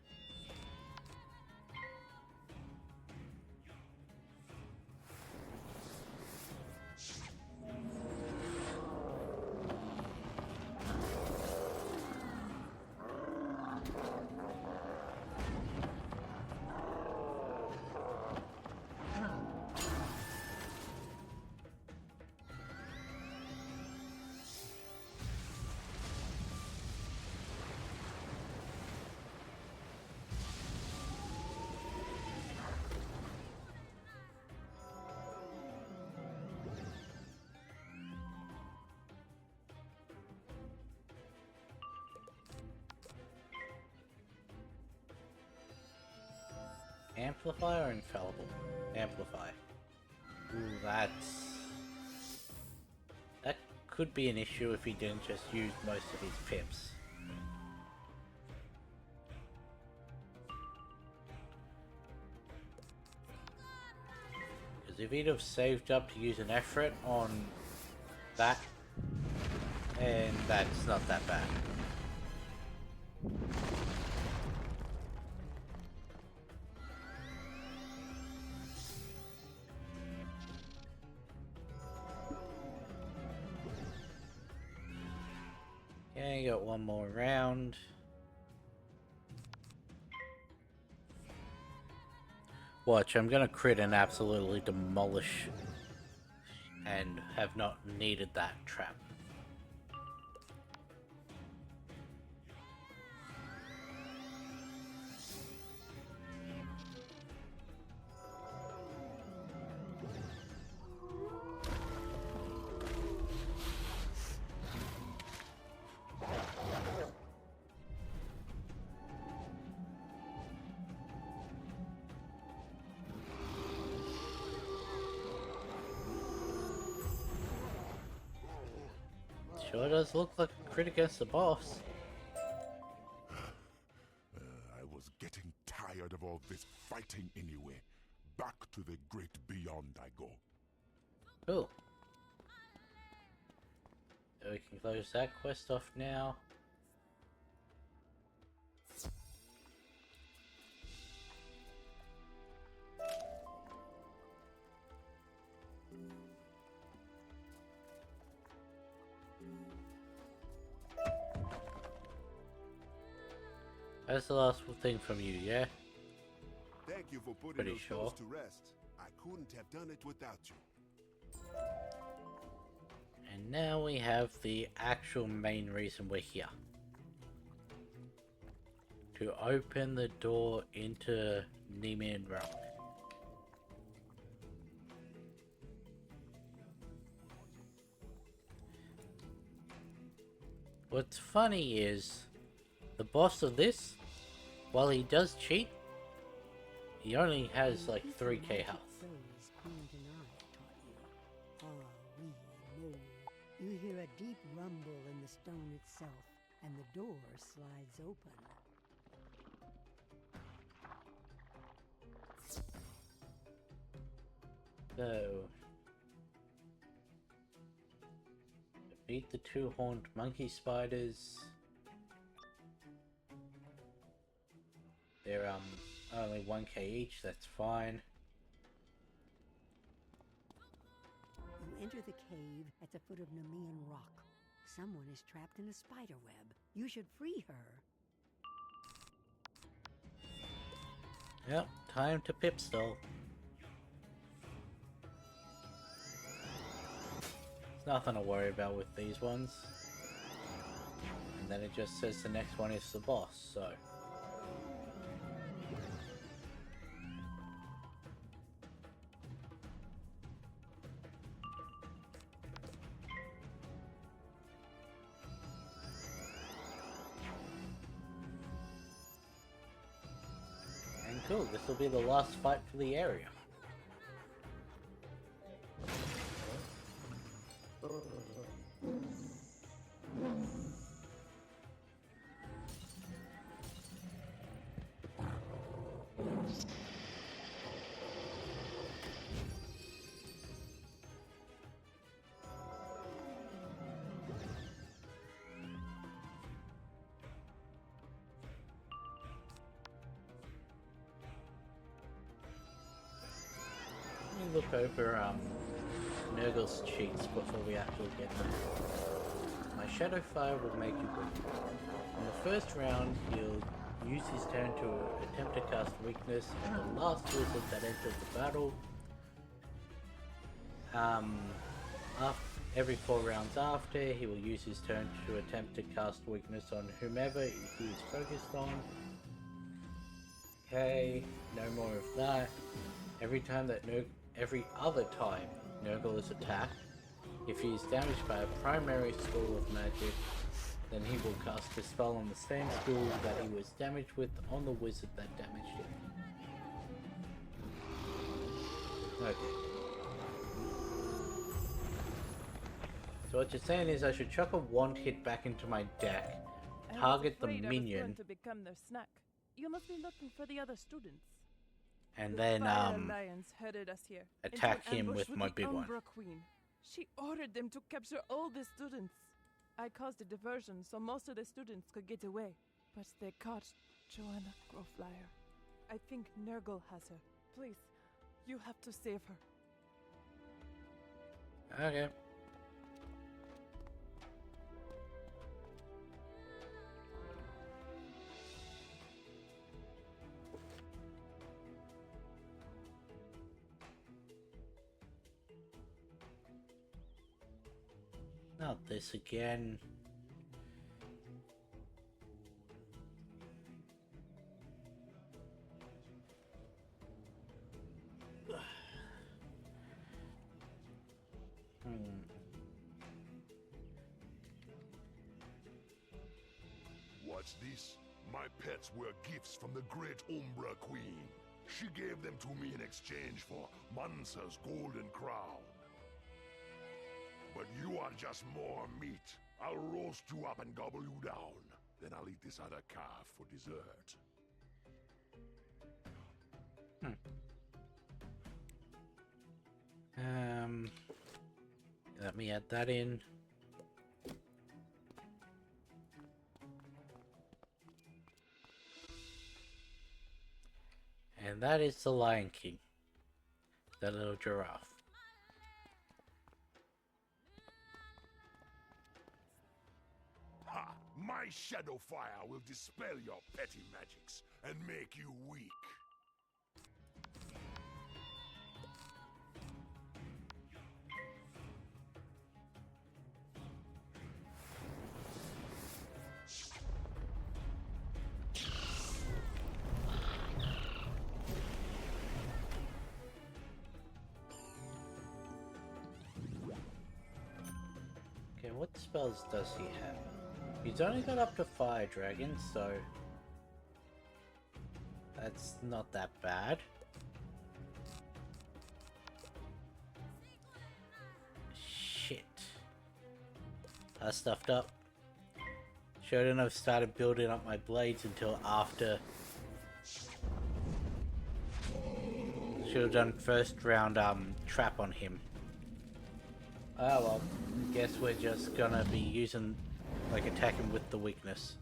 Amplify or infallible? Amplify. Ooh, that could be an issue if he didn't just use most of his pips. Because if he'd have saved up to use an effort on that, and that's not that bad. Okay, got one more round. Watch, I'm gonna crit and absolutely demolish and have not needed that trap. Sure does look like a crit against the boss. I was getting tired of all this fighting anyway. Back to the great beyond I go. Cool. So we can close that quest off now. That's the last thing from you, yeah? Thank you for putting Pretty those sure. foes to rest. I couldn't have done it without you. And now we have the actual main reason we're here. To open the door into Nemean Rock. What's funny is, the boss of this, while he does cheat, he only has like 3k health. You hear a deep rumble in the stone itself, and the door slides open. So, defeat the two-horned monkey spiders. They're only 1k each, that's fine. You enter the cave at the foot of Nemean Rock. Someone is trapped in a spider web. You should free her. Yep, time to pip stall. There's nothing to worry about with these ones. And then it just says the next one is the boss, so... Cool, this will be the last fight for the area. Look over Nurgle's cheats before we actually get them. My Shadow Fire will make you weak. In the first round, he'll use his turn to attempt to cast weakness, and the last wizard that enters the battle, every 4 rounds after, he will use his turn to attempt to cast weakness on whomever he is focused on. Okay, no more of that. Every other time Nurgle is attacked, if he is damaged by a primary school of magic, then he will cast a spell on the same school that he was damaged with on the wizard that damaged him. Okay. So what you're saying is I should chuck a wand hit back into my deck, target the minion, to become their snack. You must be looking for the other students. and The then Fire Alliance herded us here attack into an him ambush with my the big one. Umbra Queen. She ordered them to capture all the students. I caused a diversion so most of the students could get away, but they caught Joanna Growflyer. I think Nurgle has her. Please, you have to save her. Okay. Not this again. What's this? My pets were gifts from the great Umbra Queen. She gave them to me in exchange for Mansa's golden crown. But you are just more meat. I'll roast you up and gobble you down. Then I'll eat this other calf for dessert. Let me add that in. And that is the Lion King. That little giraffe. Ha! My shadow fire will dispel your petty magics and make you weak. Okay, what spells does he have? He's only got up to Fire Dragon, so that's not that bad. Shit. I stuffed up. Shouldn't have started building up my blades until after. Should have done first round trap on him. Oh well, guess we're just gonna be using, like, attacking with the weakness.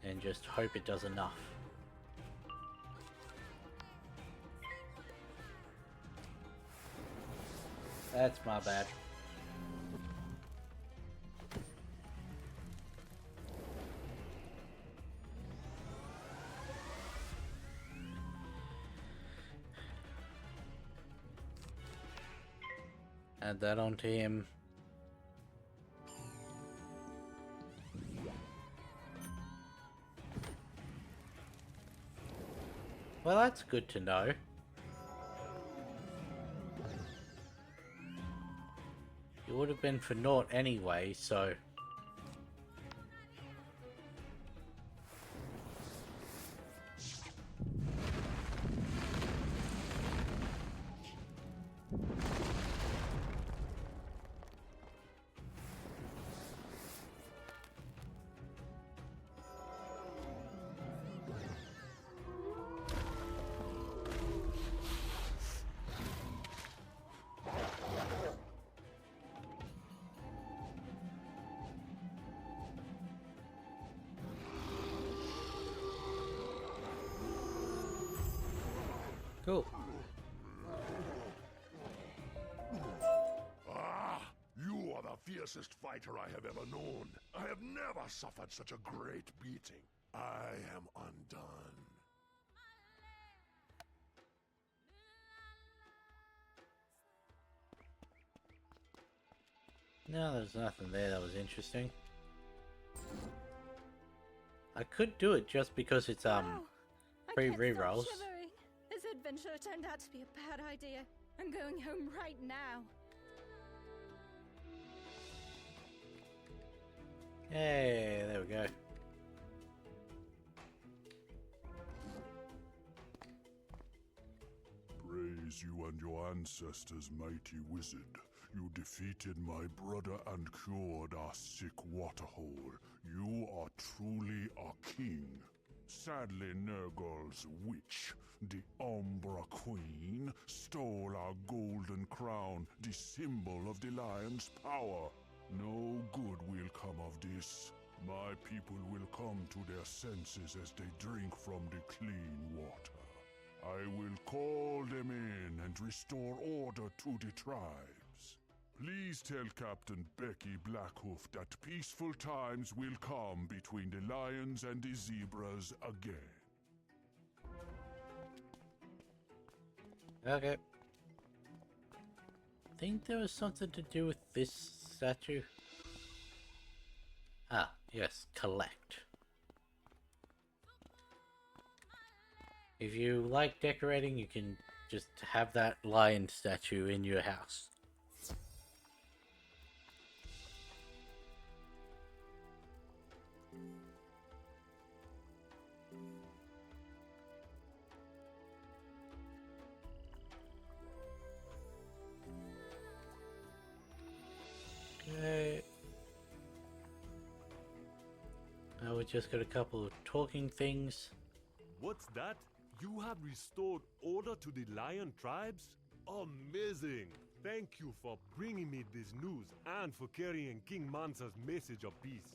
And just hope it does enough. That's my bad. Add that onto him. Well, that's good to know. It would have been for naught anyway, so... Cool. Ah! You are the fiercest fighter I have ever known. I have never suffered such a great beating. I am undone. No, there's nothing there that was interesting. I could do it just because it's Wow, free I can't rerolls. stop shivering. This adventure turned out to be a bad idea. I'm going home right now. Hey, there we go. Praise you and your ancestors, mighty wizard. You defeated my brother and cured our sick waterhole. You are truly a king. Sadly, Nurgle's witch, the Umbra Queen, stole our golden crown, the symbol of the lion's power. No good will come of this. My people will come to their senses as they drink from the clean water. I will call them in and restore order to the tribes. Please tell Captain Becky Blackhoof that peaceful times will come between the lions and the zebras again. Okay. Think there was something to do with this statue? Ah, yes, collect. If you like decorating, you can just have that lion statue in your house. Okay. Now we just got a couple of talking things. What's that? You have restored order to the lion tribes? Amazing! Thank you for bringing me this news and for carrying King Mansa's message of peace.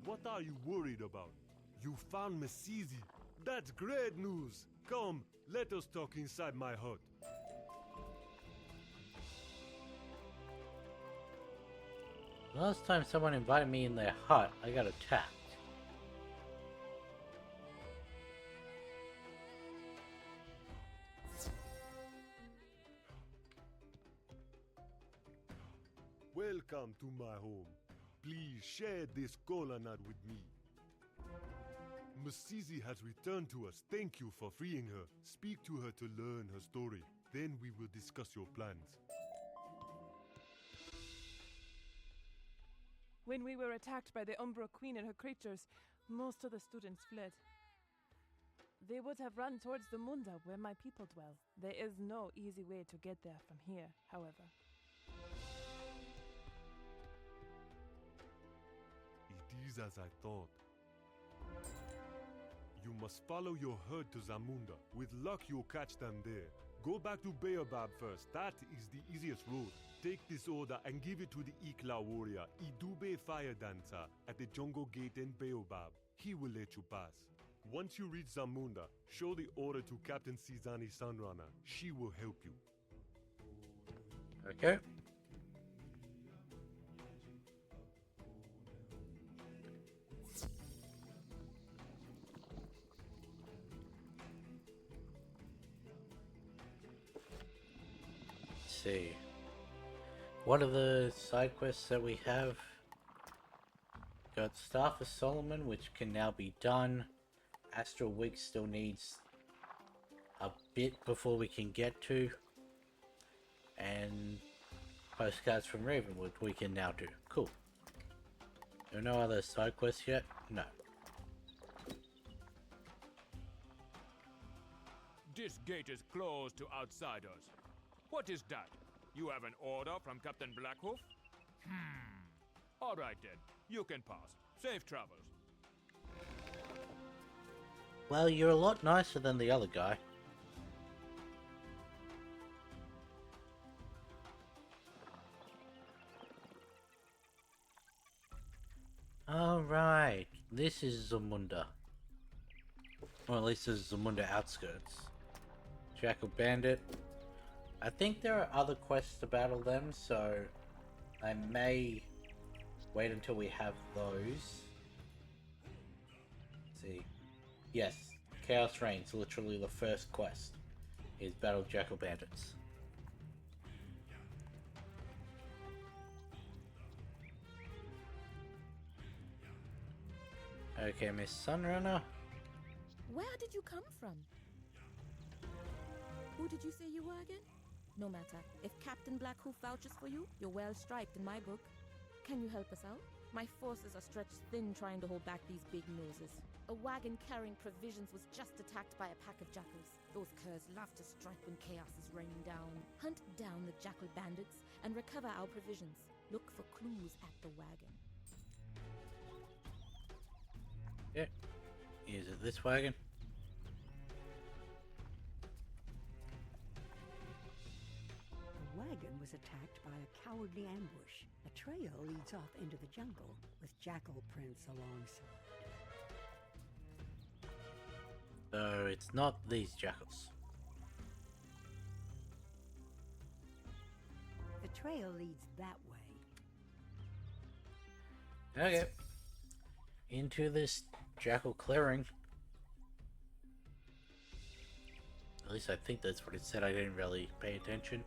What are you worried about? You found Mesizi. That's great news! Come, let us talk inside my hut. Last time someone invited me in their hut, I got attacked. Welcome to my home. Please share this cola nut with me. Mesizi has returned to us. Thank you for freeing her. Speak to her to learn her story. Then we will discuss your plans. When we were attacked by the Umbra Queen and her creatures, most of the students fled. They would have run towards the Munda where my people dwell. There is no easy way to get there from here, however. It is as I thought. You must follow your herd to Zamunda. With luck, you'll catch them there. Go back to Baobab first. That is the easiest road. Take this order and give it to the Ikla warrior, Idube Fire Dancer, at the Jungle Gate in Baobab. He will let you pass. Once you reach Zamunda, show the order to Captain Sizani Sunrunner. She will help you. Okay. Let's see. What are the side quests that we have? Got Staff of Solomon, which can now be done. Astral Week still needs a bit before we can get to. And postcards from Ravenwood we can now do. Cool. There are no other side quests yet? No. This gate is closed to outsiders. What is that? You have an order from Captain Blackhoof? All right then. You can pass. Safe travels. Well, you're a lot nicer than the other guy. Alright, this is Zamunda. Or at least this is Zamunda outskirts. Jackal Bandit. I think there are other quests to battle them, so I may wait until we have those. Let's see. Yes, Chaos Reigns, literally the first quest, is battle Jackal Bandits. Okay, Miss Sunrunner. Where did you come from? Who did you say you were again? No matter. If Captain Blackhoof vouches for you, you're well striped in my book. Can you help us out? My forces are stretched thin trying to hold back these big noses. A wagon carrying provisions was just attacked by a pack of jackals. Those curs love to strike when chaos is raining down. Hunt down the jackal bandits and recover our provisions. Look for clues at the wagon. Yeah. Is it this wagon? The wagon was attacked by a cowardly ambush. A trail leads off into the jungle with jackal prints alongside. So it's not these jackals. The trail leads that way. Okay. Into this jackal clearing. At least I think that's what it said. I didn't really pay attention.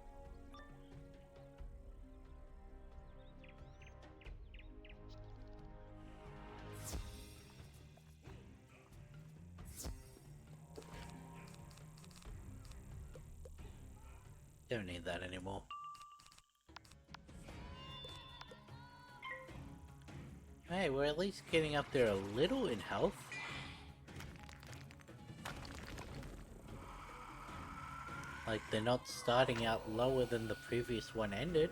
Don't need that anymore. Hey, we're at least getting up there a little in health. Like, they're not starting out lower than the previous one ended.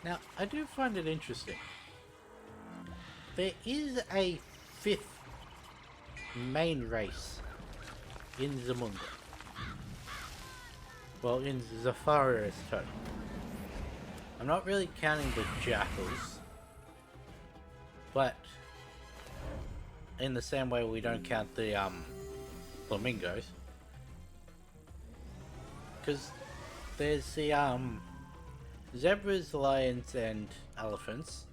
Now, I do find it interesting. There is a fifth main race in Zamunda. Well, in Zafaria's total. I'm not really counting the jackals, but in the same way we don't count the flamingos, because there's the zebras, lions, and elephants.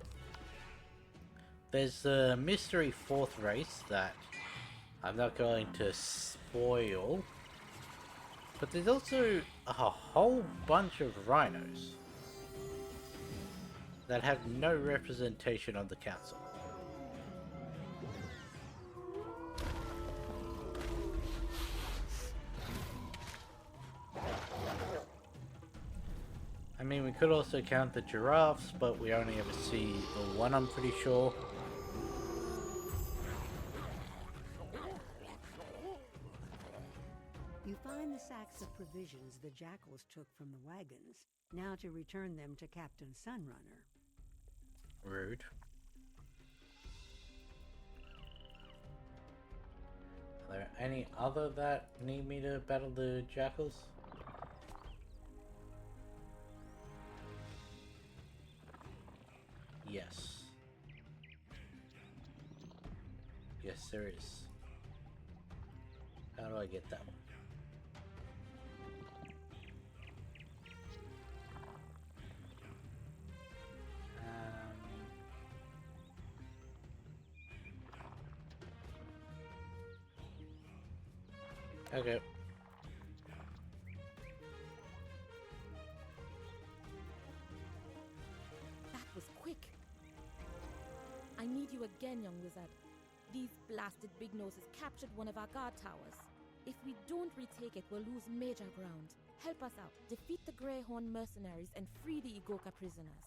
There's the mystery fourth race that I'm not going to spoil, but there's also a whole bunch of rhinos that have no representation on the council. I mean, we could also count the giraffes, but we only ever see the one, I'm pretty sure. You find the sacks of provisions the jackals took from the wagons, now to return them to Captain Sunrunner. Rude. Are there any other that need me to battle the jackals? Yes. Yes, there is. How do I get that one? Okay. That was quick. I need you again, young wizard. These blasted big noses captured one of our guard towers. If we don't retake it, we'll lose major ground. Help us out. Defeat the Greyhorn mercenaries and free the Igoka prisoners.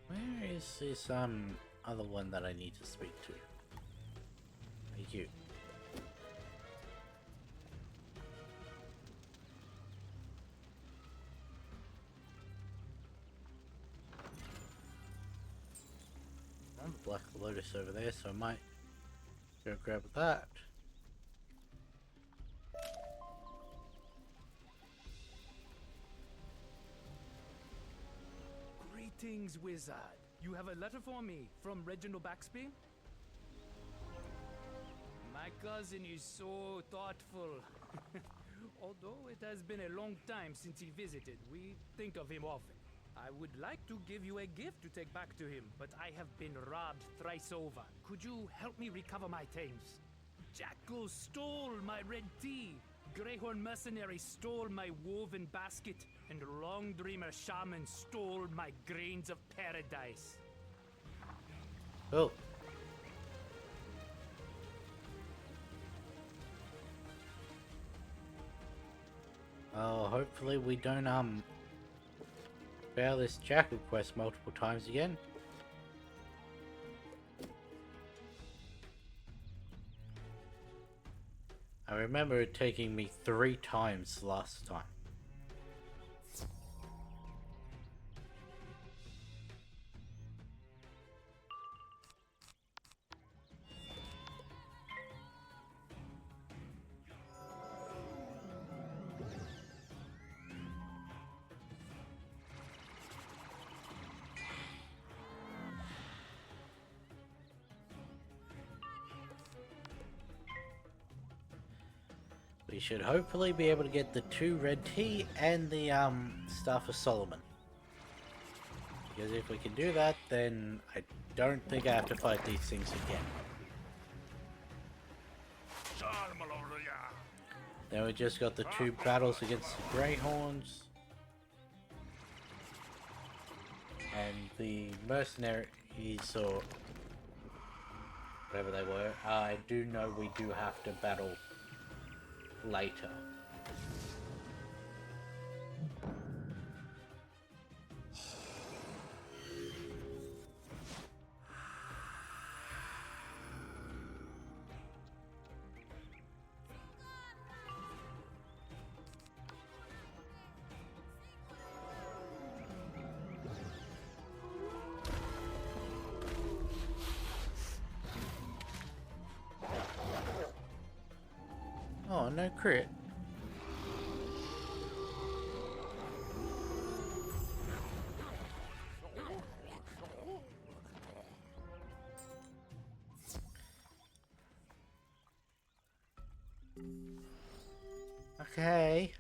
Where is this other one that I need to speak to? Thank you. Black Lotus over there, so I might go grab that. Greetings, wizard. You have a letter for me from Reginald Baxby? My cousin is so thoughtful. Although it has been a long time since he visited, we think of him often. I would like to give you a gift to take back to him, but I have been robbed thrice over. Could you help me recover my things? Jackal stole my red tea. Greyhorn mercenary stole my woven basket, and Long Dreamer shaman stole my grains of paradise. Oh. Oh, hopefully we don't fail this Jackal quest multiple times again. I remember it taking me 3 times last time. We should hopefully be able to get the 2 red tea and the Staff of Solomon. Because if we can do that, then I don't think I have to fight these things again. Then we just got the 2 battles against the Greyhorns. And the mercenaries, or whatever they were. I do know we do have to battle later. Oh, no crit. Okay.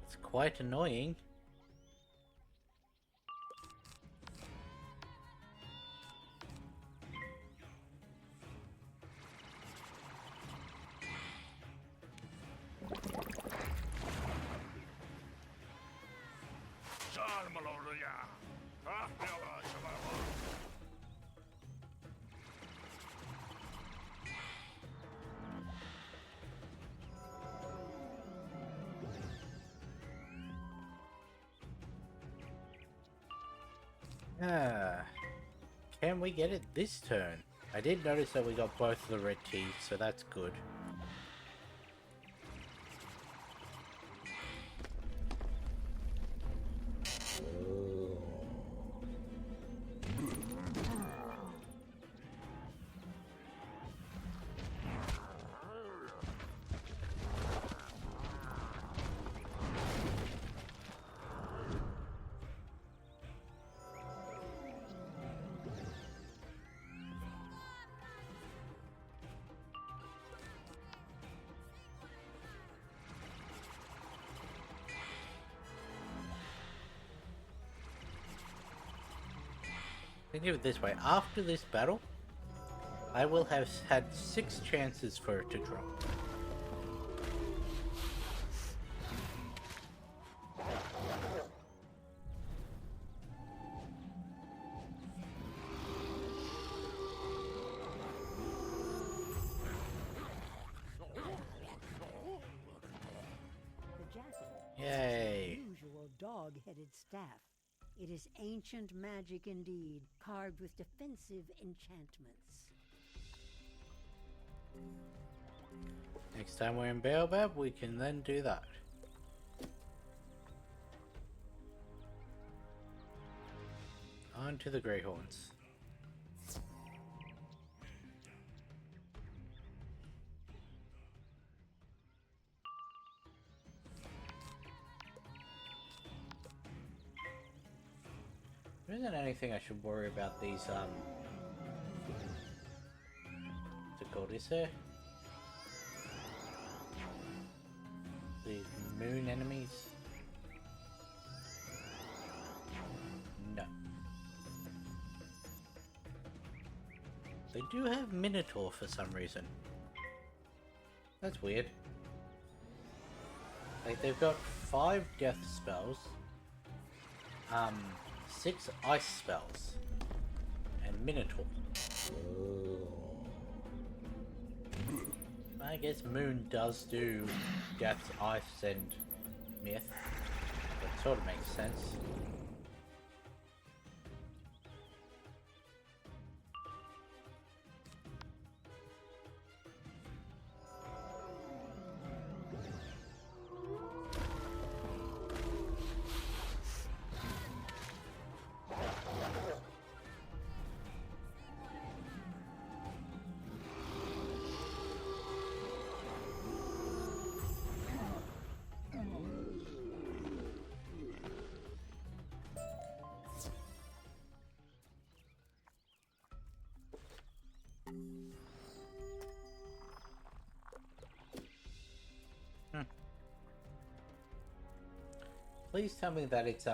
It's quite annoying. Can we get it this turn? I did notice that we got both of the red teas, so that's good. Think of it this way, after this battle, I will have had 6 chances for it to drop. Yay. Unusual dog-headed staff. It is ancient magic indeed, carved with defensive enchantments. Next time we're in Baobab, we can then do that. On to the Greyhorns. There isn't anything I should worry about these, what's it called, is there? These moon enemies? No. They do have Minotaur for some reason. That's weird. Like, they've got 5 death spells. 6 ice spells. And Minotaur. I guess Moon does do Death, Ice, and Myth. That sort of makes sense. Please tell me that it's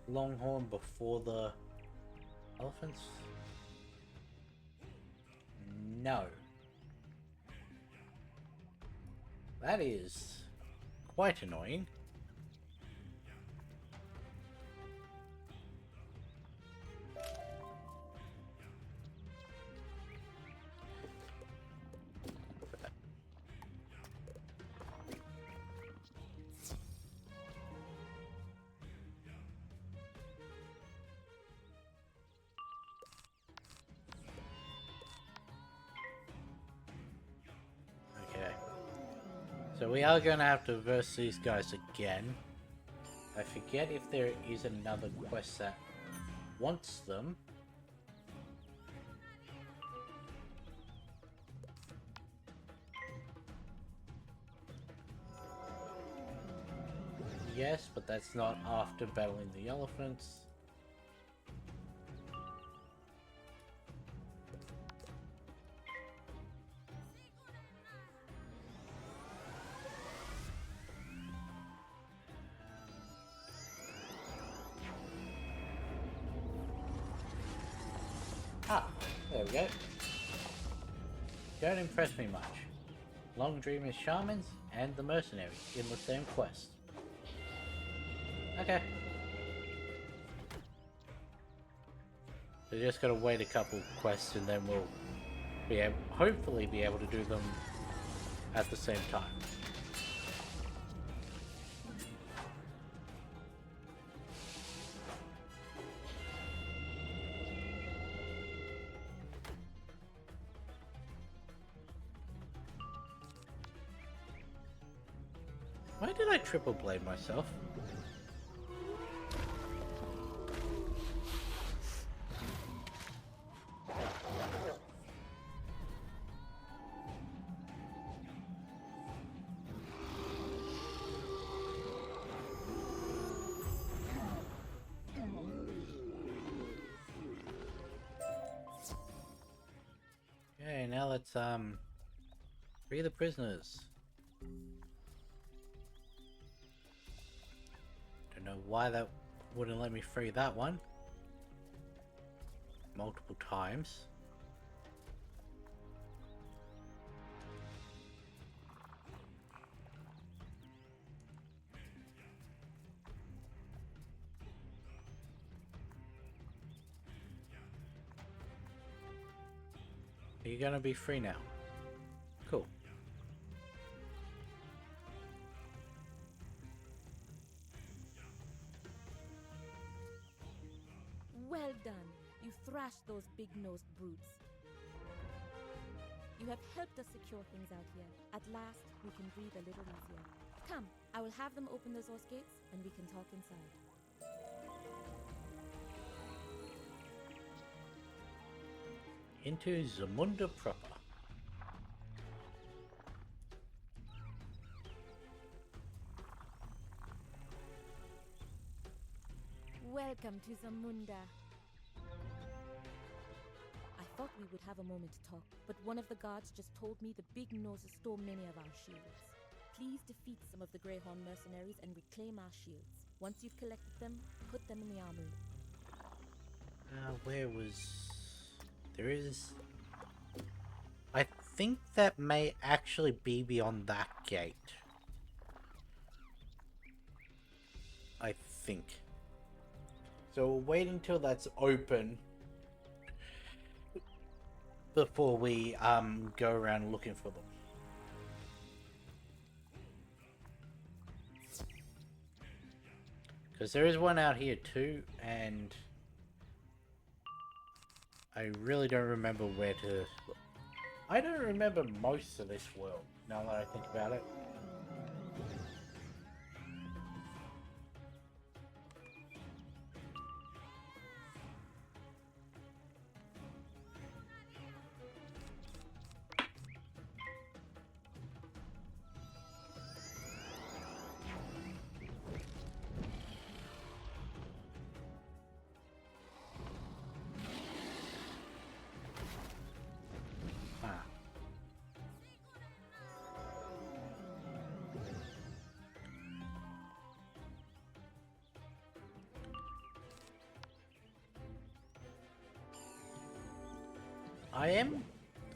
Longhorn before the elephants? No. That is quite annoying. So we are going to have to verse these guys again. I forget if there is another quest that wants them. Yes, but that's not after battling the elephants. Ah, there we go. Don't impress me much. Long Dreamer's Shamans and the Mercenary in the same quest. Okay. So just gotta wait a couple quests and then we'll be able, hopefully be able to do them at the same time. Why did I triple blade myself? Okay, now let's free the prisoners. Don't know why that wouldn't let me free that one. multiple times. Are you gonna be free now? Cool. Well done. You thrashed those big-nosed brutes. You have helped us secure things out here. At last, we can breathe a little easier. Come, I will have them open those horse gates, and we can talk inside. Into Zamunda proper. Welcome to Zamunda. I thought we would have a moment to talk, but one of the guards just told me the big noses stole many of our shields. Please defeat some of the Greyhorn mercenaries and reclaim our shields. Once you've collected them, put them in the armory. Where was... There is... I think that may actually be beyond that gate. I think. So we'll wait until that's open before we go around looking for them. Because there is one out here too, and I really don't remember where to look. I don't remember most of this world, now that I think about it.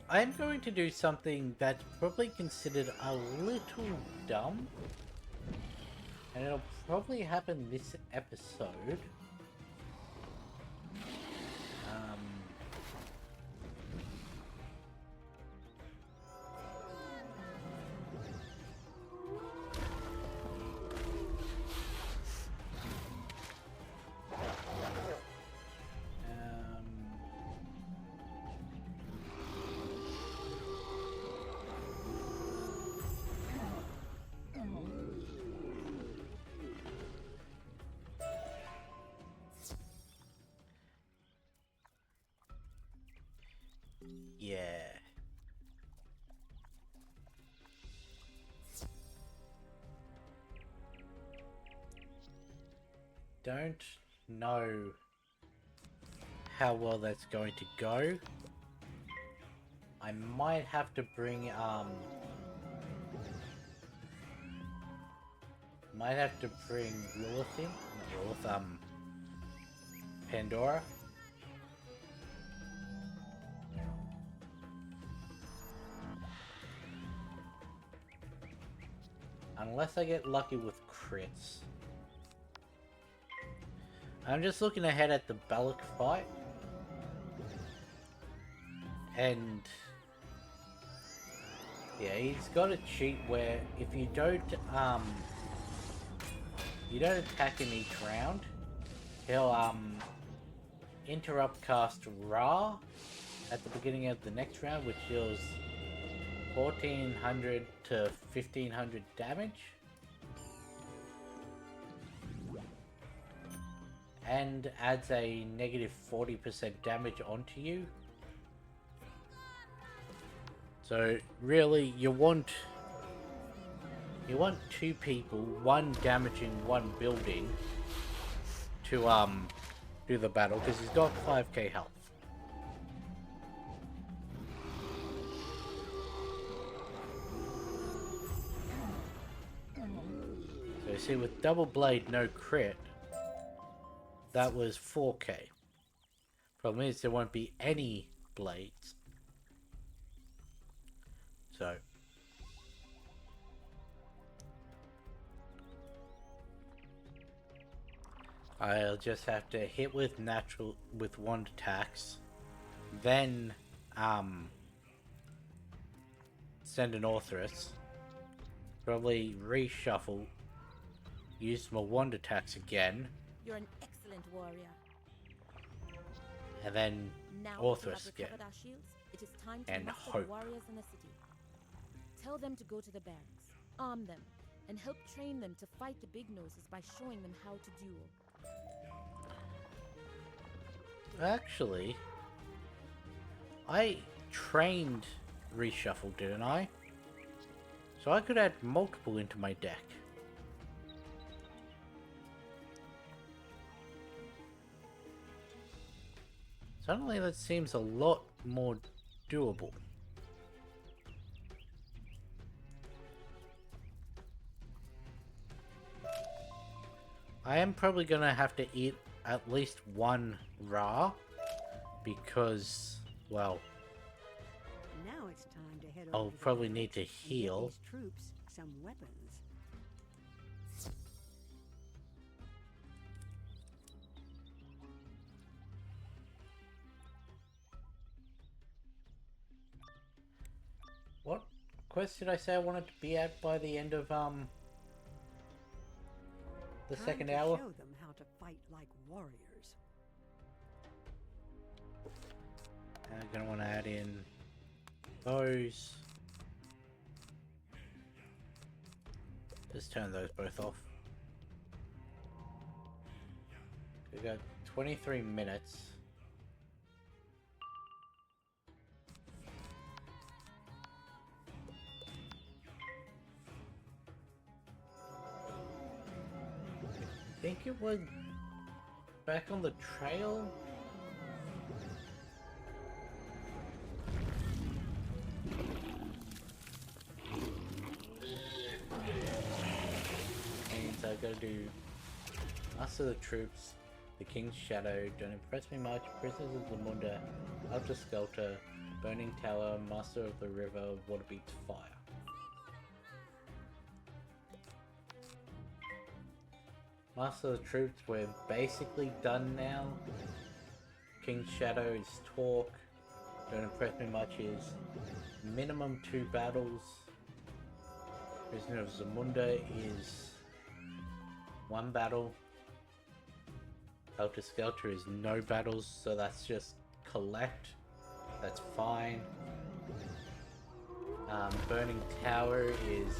I am going to do something that's probably considered a little dumb, and it'll probably happen this episode. Yeah. Don't know how well that's going to go. I might have to bring Lilith in, not Lilith, Pandora. Unless I get lucky with crits. I'm just looking ahead at the Balak fight. And yeah, he's got a cheat where if you don't attack in each round, he'll interrupt cast Ra at the beginning of the next round, which deals 1400 to 1500 damage, and adds a negative 40% damage onto you. So really, you want two people, one damaging one building, to do the battle, because he's got 5k health. So you see, with double blade no crit, that was 4k. Problem is, there won't be any blades. So... I'll just have to hit with wand attacks, then send an Orthrus, probably reshuffle, use my wand attacks again. You're an excellent warrior. And then Now Orthrus that we again. have recovered our shields, it is time to And muster hope. the warriors in the city. Tell them to go to the barracks, arm them, and help train them to fight the big noses by showing them how to duel. Actually, I trained reshuffle, didn't I? So I could add multiple into my deck. Suddenly that seems a lot more doable. I am probably gonna have to eat at least one Ra, because, well, Now it's time to head I'll over to the probably barracks need to and get heal. these troops some weapons. What quest did I say I wanted to be at by the end of the Time second to hour? Show them how to fight like warriors. I'm gonna want to add in those. Just turn those both off. We got 23 minutes. I think it was back on the trail. Means I gotta do Master of the Troops, the King's Shadow, Don't Impress Me Much, Prisoners of Zamunda, Helter Skelter, Burning Tower, Master of the River, Water Beats Fire. Master of the Troops, we're basically done now. King's Shadow is talk. Don't Impress Me Much is minimum 2 battles. Prisoner of Zamunda is 1 battle. Helter Skelter is no battles, so that's just collect. That's fine. Burning Tower is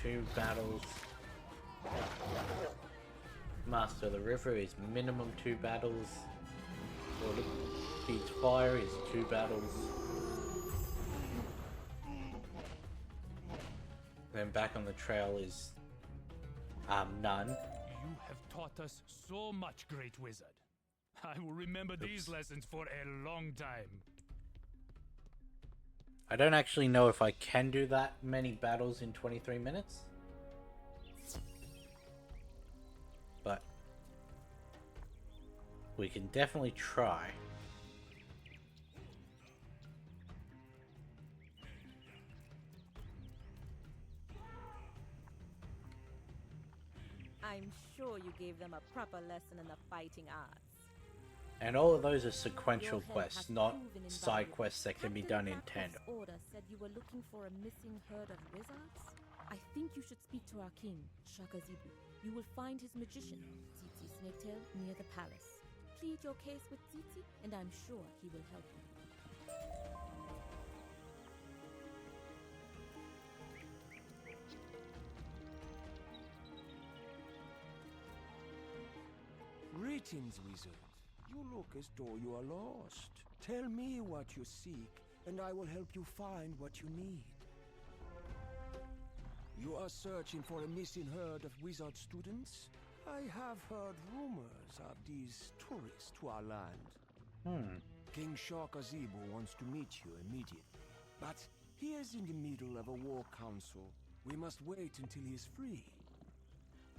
2 battles. Master of the River is minimum 2 battles. Water Beats Fire is 2 battles. Then back on the trail is none. You have taught us so much, great wizard. I will remember these lessons for a long time. I don't actually know if I can do that many battles in 23 minutes. But we can definitely try. I'm sure you gave them a proper lesson in the fighting arts. And all of those are sequential Your help quests, has not proven side invaluable. quests that can be Captain done in Blackwood's tandem. order said you were looking for a missing herd of wizards? I think you should speak to our king, Shakazibu. You will find his magician, Tsitsi Snaketail, near the palace. Plead your case with Tsitsi, and I'm sure he will help you. Greetings, wizard. You look as though you are lost. Tell me what you seek, and I will help you find what you need. You are searching for a missing herd of wizard students? I have heard rumors of these tourists to our land. King Shakazibu wants to meet you immediately. But he is in the middle of a war council. We must wait until he is free.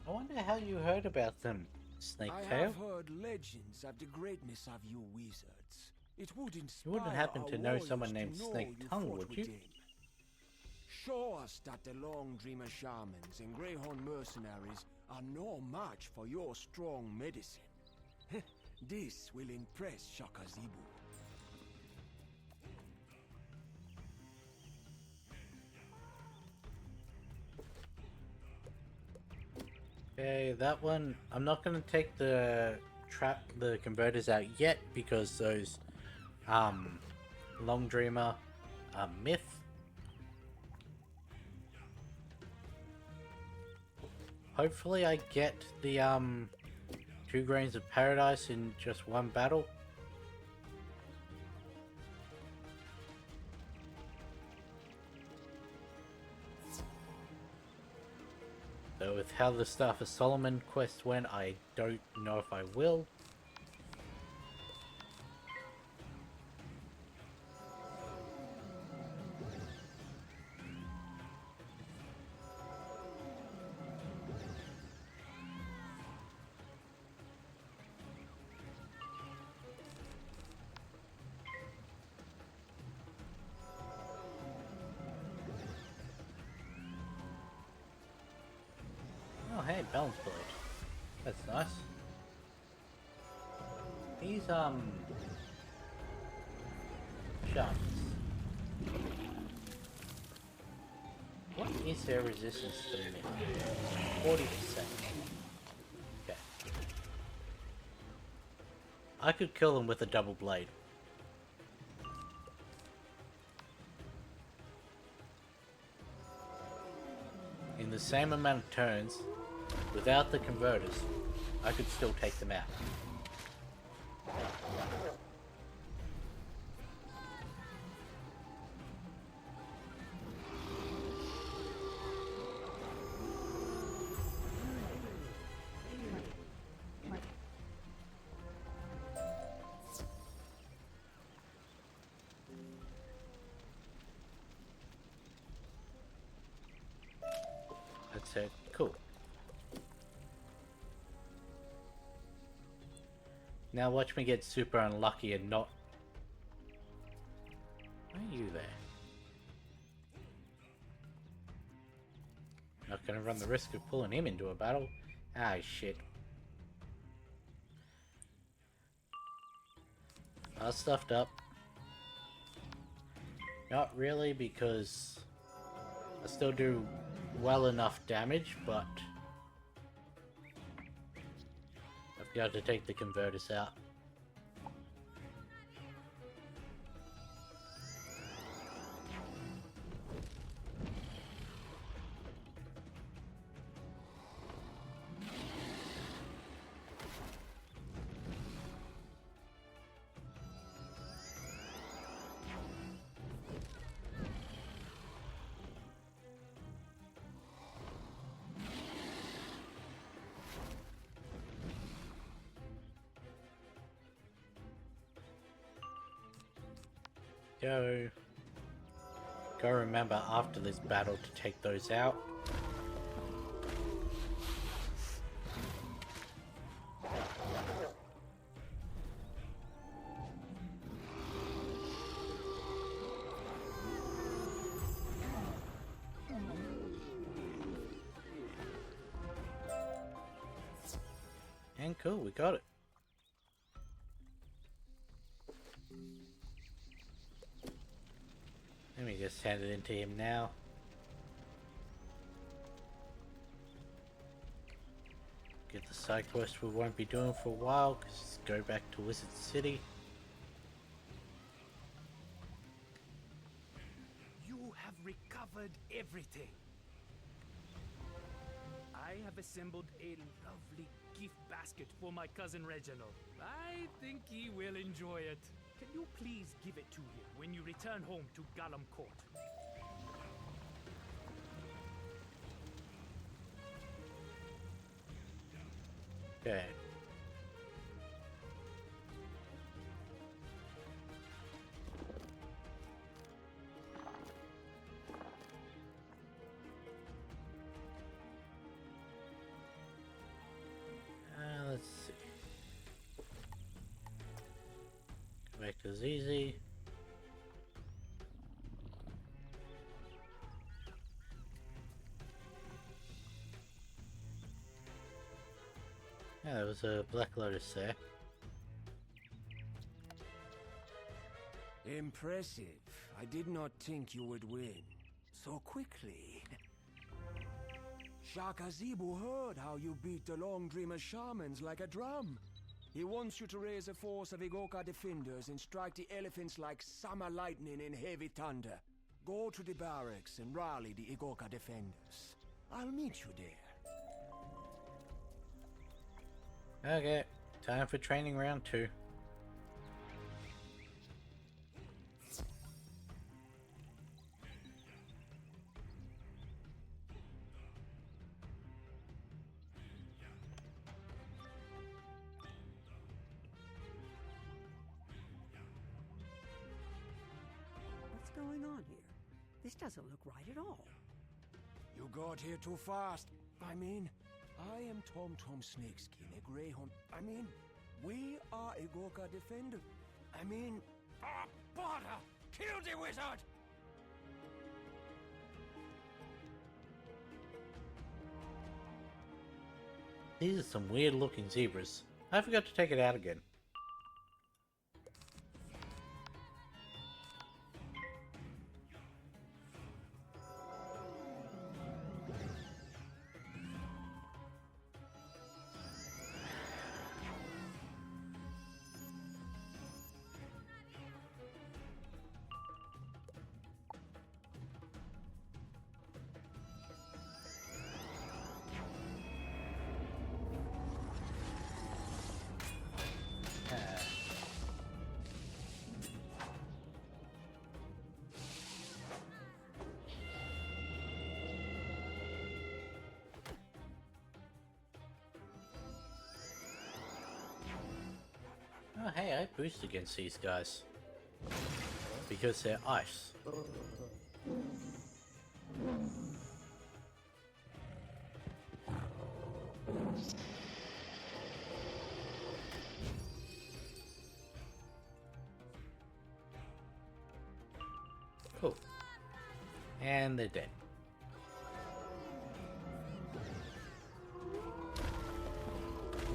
I wonder how you heard about them. Snake I tail? have heard legends of the greatness of you wizards. It would inspire You wouldn't happen our to know someone warriors named to know Snake you Tongue, fought would with you? him. Show us that the Long Dreamer shamans and Greyhorn mercenaries are no match for your strong medicine. This will impress Shakazibu. Okay, that one, I'm not gonna take the converters out yet because those Long Dreamer Myth. Hopefully I get the 2 grains of paradise in just one battle. Though with how the Staff of Solomon quest went, I don't know if I will. Oh hey, balance blade. That's nice. These sharks. What is their resistance to me? 40%. Okay. I could kill them with a double blade. In the same amount of turns, without the converters, I could still take them out. That's it. Cool. Now watch me get super unlucky and not... Why are you there? Not gonna run the risk of pulling him into a battle. Ah, shit. All stuffed up. Not really, because I still do well enough damage, but I've got to take the converters out. Go remember after this battle to take those out. And cool, we got it. Let me just hand it into him now. Get the side quest we won't be doing for a while, because go back to Wizard City. You have recovered everything. I have assembled a lovely gift basket for my cousin Reginald. I think he will enjoy it. Can you please give it to him when you return home to Gollum Court? Okay. Let's Vector's easy. Yeah, there was a Black Lotus there. Impressive. I did not think you would win so quickly. Shaka Zebu heard how you beat the Long Dreamer shamans like a drum. He wants you to raise a force of Igoka defenders and strike the elephants like summer lightning in heavy thunder. Go to the barracks and rally the Igoka defenders. I'll meet you there. Okay, time for training round 2. What's going on here? This doesn't look right at all. You got here too fast. I mean, I am Tom Snakeskin, a greyhound. I mean, we are Igoka defender. I mean, Barter! Kill the wizard! These are some weird looking zebras. I forgot to take it out again. Oh hey, I boost against these guys. Because they're ice. Cool. And they're dead.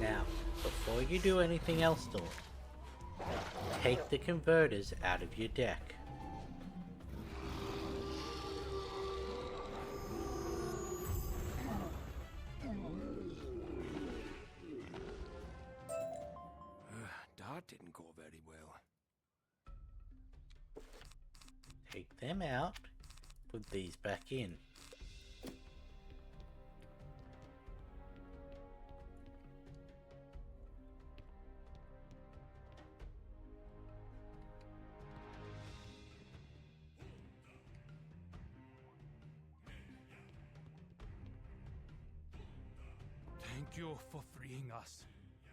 Now, before you do anything else to them, take the converters out of your deck. That didn't go very well. Take them out, put these back in. Thank you for freeing us.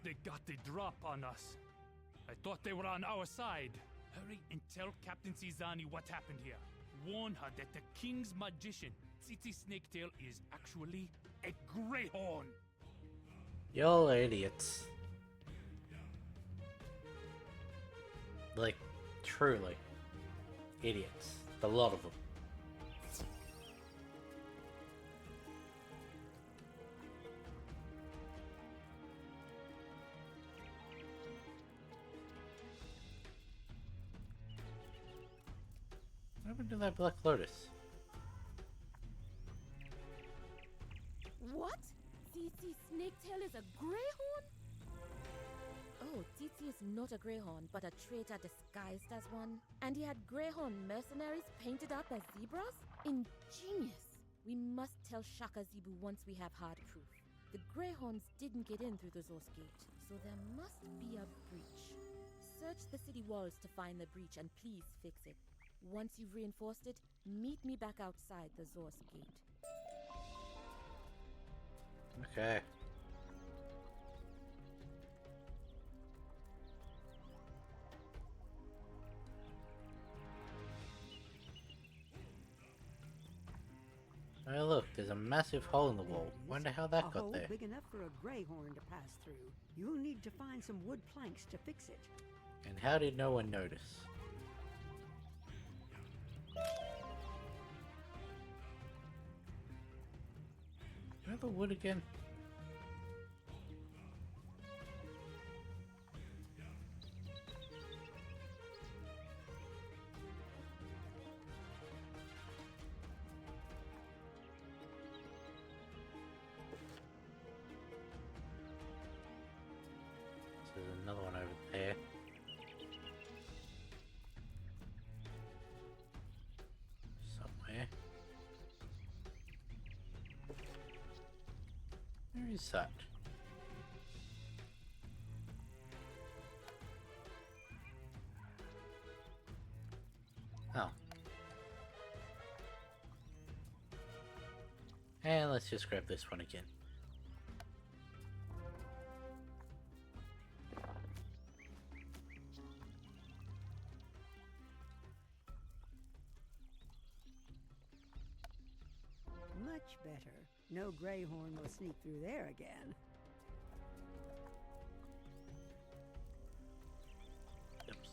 They got the drop on us. I thought they were on our side. Hurry and tell Captain Cizani what happened here. Warn her that the king's magician, Tsitsi Snaketail, is actually a greyhorn. Y'all are idiots. Like, truly. Idiots. A lot of them. What happened to that Black Lotus? What? Tsitsi Snaketail is a greyhorn? Oh, Tsitsi is not a greyhorn, but a traitor disguised as one. And he had greyhorn mercenaries painted up as zebras? Ingenious! We must tell Shaka Zebu once we have hard proof. The greyhorns didn't get in through the Zor's gate, so there must be a breach. Search the city walls to find the breach and please fix it. Once you've reinforced it, meet me back outside the Zor's gate. Okay. Oh look, there's a massive hole in the wall. Wonder how that got hole there. big enough for a greyhorn to pass through. You'll need to find some wood planks to fix it. And how did no one notice? Where the wood again? There's another one over there. Somewhere. Where is that? Oh. And let's just grab this one again. Much better. No greyhorn will sneak through there again. Oops.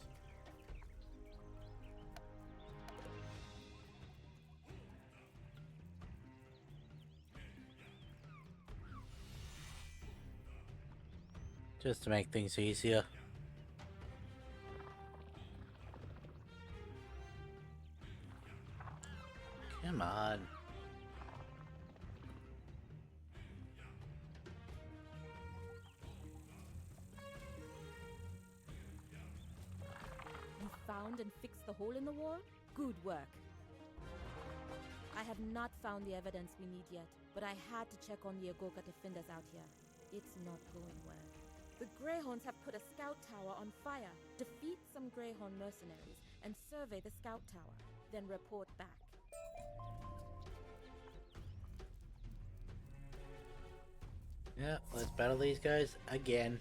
Just to make things easier. Come on. You found and fixed the hole in the wall? Good work. I have not found the evidence we need yet, but I had to check on the Agoka defenders out here. It's not going well. The Greyhorns have put a scout tower on fire. Defeat some Greyhorn mercenaries and survey the scout tower, then report back. Yeah, let's battle these guys again.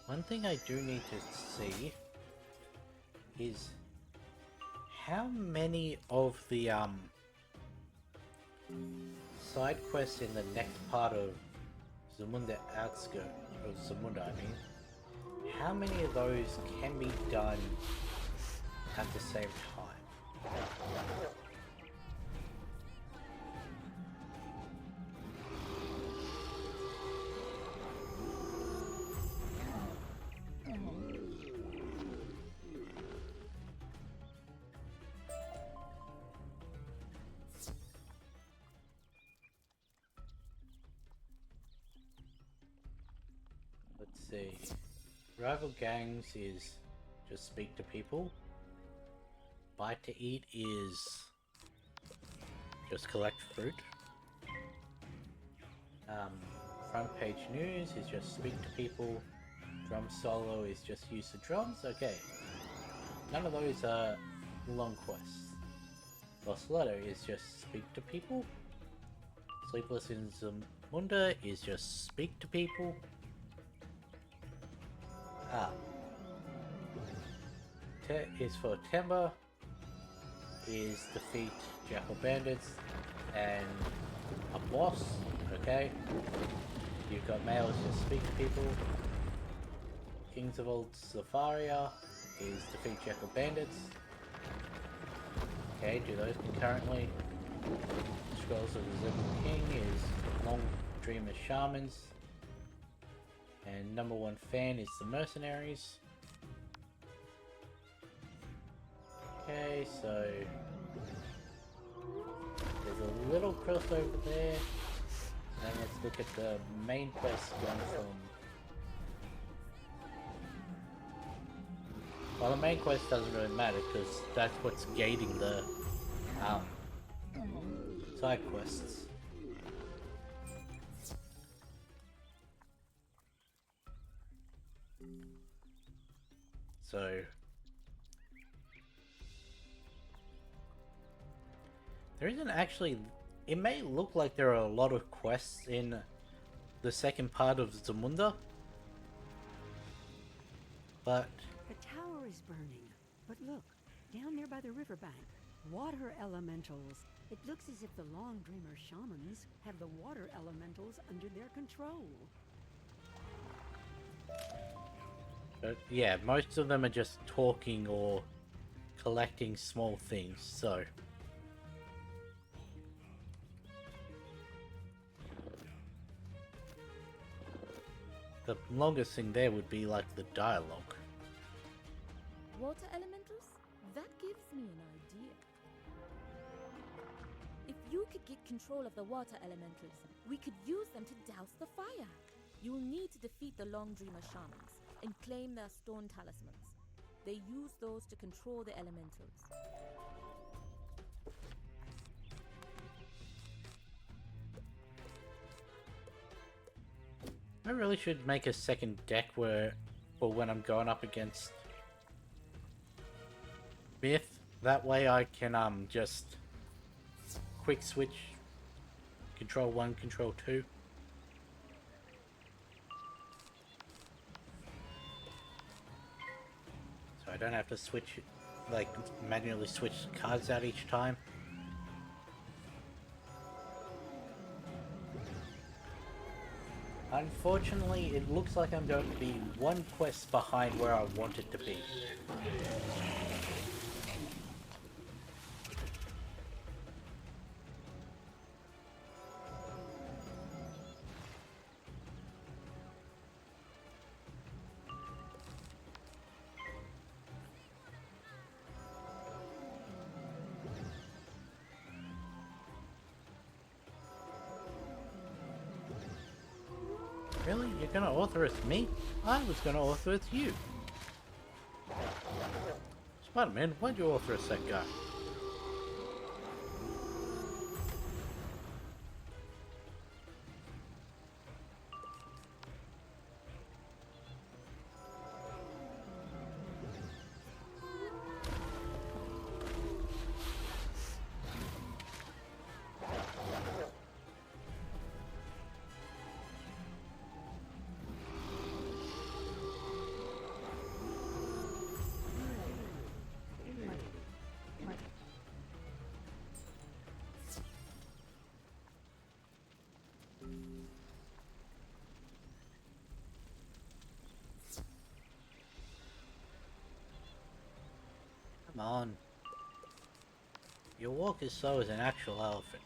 One thing I do need to see is how many of the side quests in the next part of Zamunda outskirt, or Zamunda I mean, how many of those can be done at the same time? Let's see. Rival gangs is just speak to people. Bite to eat is just collect fruit. Front page news is just speak to people. Drum solo is just use the drums. Okay. None of those are long quests. Lost Letter is just speak to people. Sleepless in Zamunda is just speak to people. Is for Timber is defeat Jackal Bandits and a boss, okay? You've got males just speak to people. Kings of Old Zafaria is defeat Jackal Bandits. Okay, do those concurrently. Scrolls of the Zebul King is Long Dreamer Shamans. And number one fan is the Mercenaries. Okay, so there's a little crossover there. Then let's look at the main quest going from... Well, the main quest doesn't really matter because that's what's gating the side quests. So there isn't actually... It may look like there are a lot of quests in the second part of Zamunda, but... The tower is burning. But look, down there by the riverbank, water elementals. It looks as if the Long Dreamer shamans have the water elementals under their control. But yeah, most of them are just talking or collecting small things, so... The longest thing there would be like the dialogue. Water elementals? That gives me an idea. If you could get control of the water elementals, we could use them to douse the fire. You'll need to defeat the Long Dreamer shamans and claim their stone talismans. They use those to control the elementals. I really should make a second deck for when I'm going up against Myth. That way I can just quick switch control 1, control 2. So I don't have to switch, like manually switch cards out each time. Unfortunately, it looks like I'm going to be one quest behind where I want it to be. Really? You're gonna author with me? I was gonna author with you. Spider-Man, why'd you author us that guy? Come on. Your walk is slow as an actual elephant.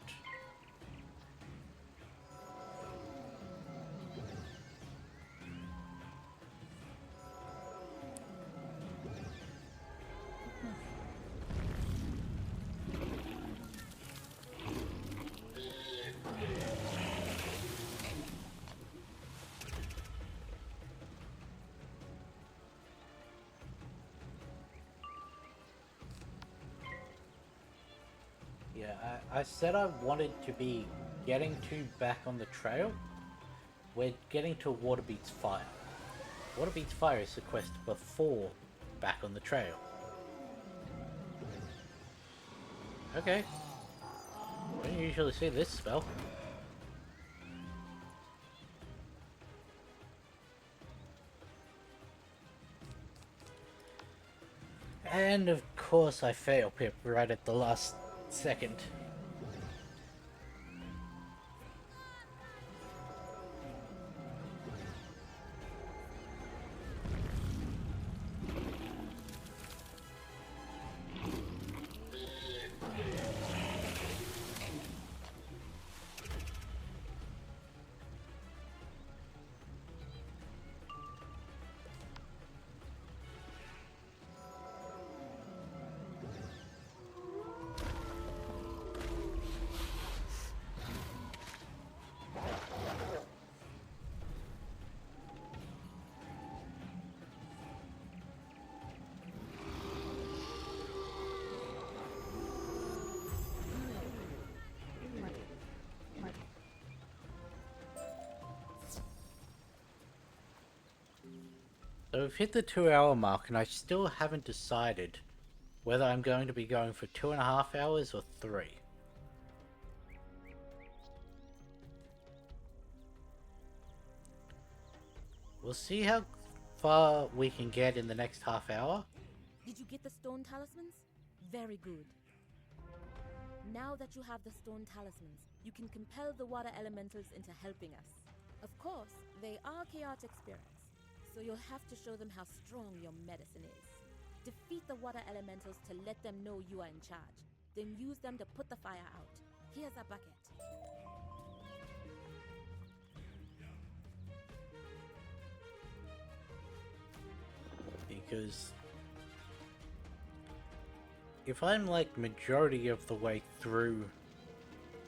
Yeah, I said I wanted to be getting to back on the trail. We're getting to Waterbeats Fire. Waterbeats Fire is the quest before back on the trail. Okay. Don't usually see this spell. And of course I fail Pip right at the last second. So we've hit the 2 hour mark and I still haven't decided whether I'm going to be going for 2.5 hours or 3. We'll see how far we can get in the next half hour. Did you get the stone talismans? Very good. Now that you have the stone talismans, you can compel the water elementals into helping us. Of course, they are chaotic spirits, so you'll have to show them how strong your medicine is. Defeat the water elementals to let them know you are in charge. Then use them to put the fire out. Here's a bucket. Because if I'm like majority of the way through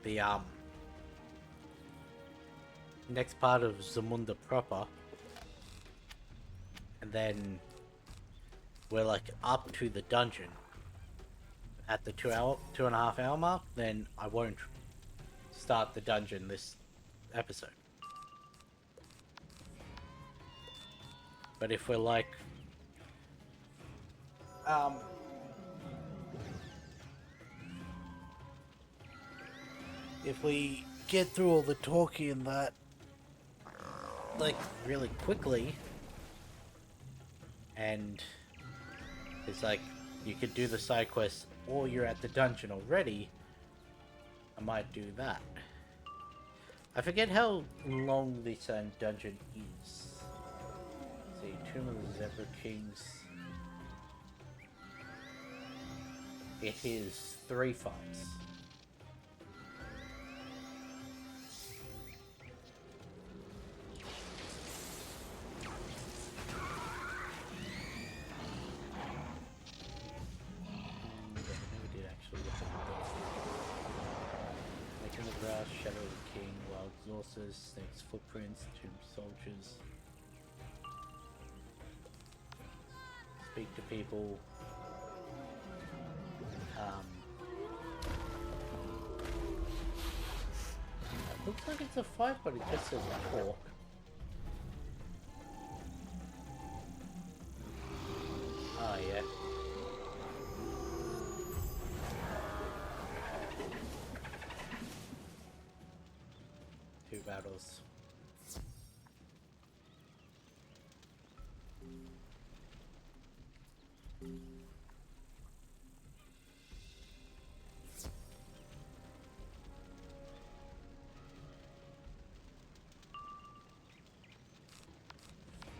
the next part of Zamunda proper, and then we're like up to the dungeon at the 2.5 hour mark, then I won't start the dungeon this episode. But if we're like if we get through all the talking and that like really quickly, and it's like you could do the side quest or you're at the dungeon already, I might do that. I forget how long this dungeon is. Let's see, Tomb of the Zebra Kings. It is 3 fights. Shadow of the King, Wild Exorcist, Snake's Footprints, Tomb Soldiers. Speak to people. It looks like it's a fight, but it just says talk. Oh yeah. Battles.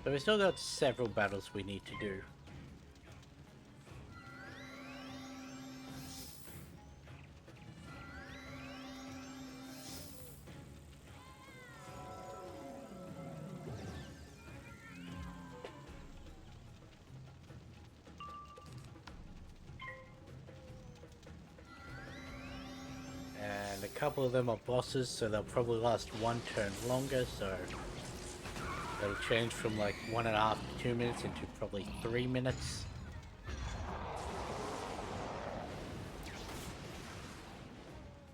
So we still got several battles we need to do. A couple of them are bosses, so they'll probably last 1 turn longer, so it'll change from like 1.5 to 2 minutes into probably 3 minutes.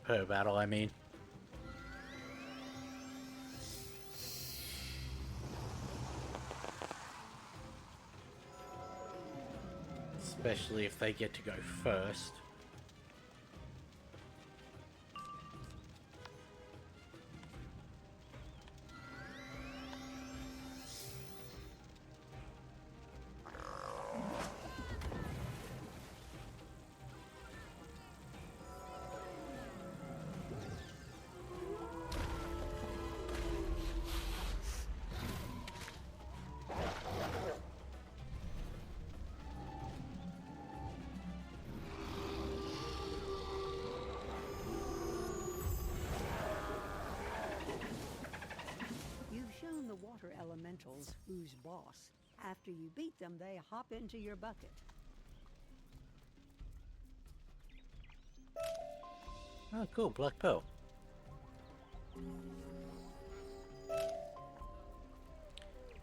Per battle, I mean. Especially if they get to go first. Water elementals who's boss. After you beat them, they hop into your bucket. Oh, cool, Black Pearl.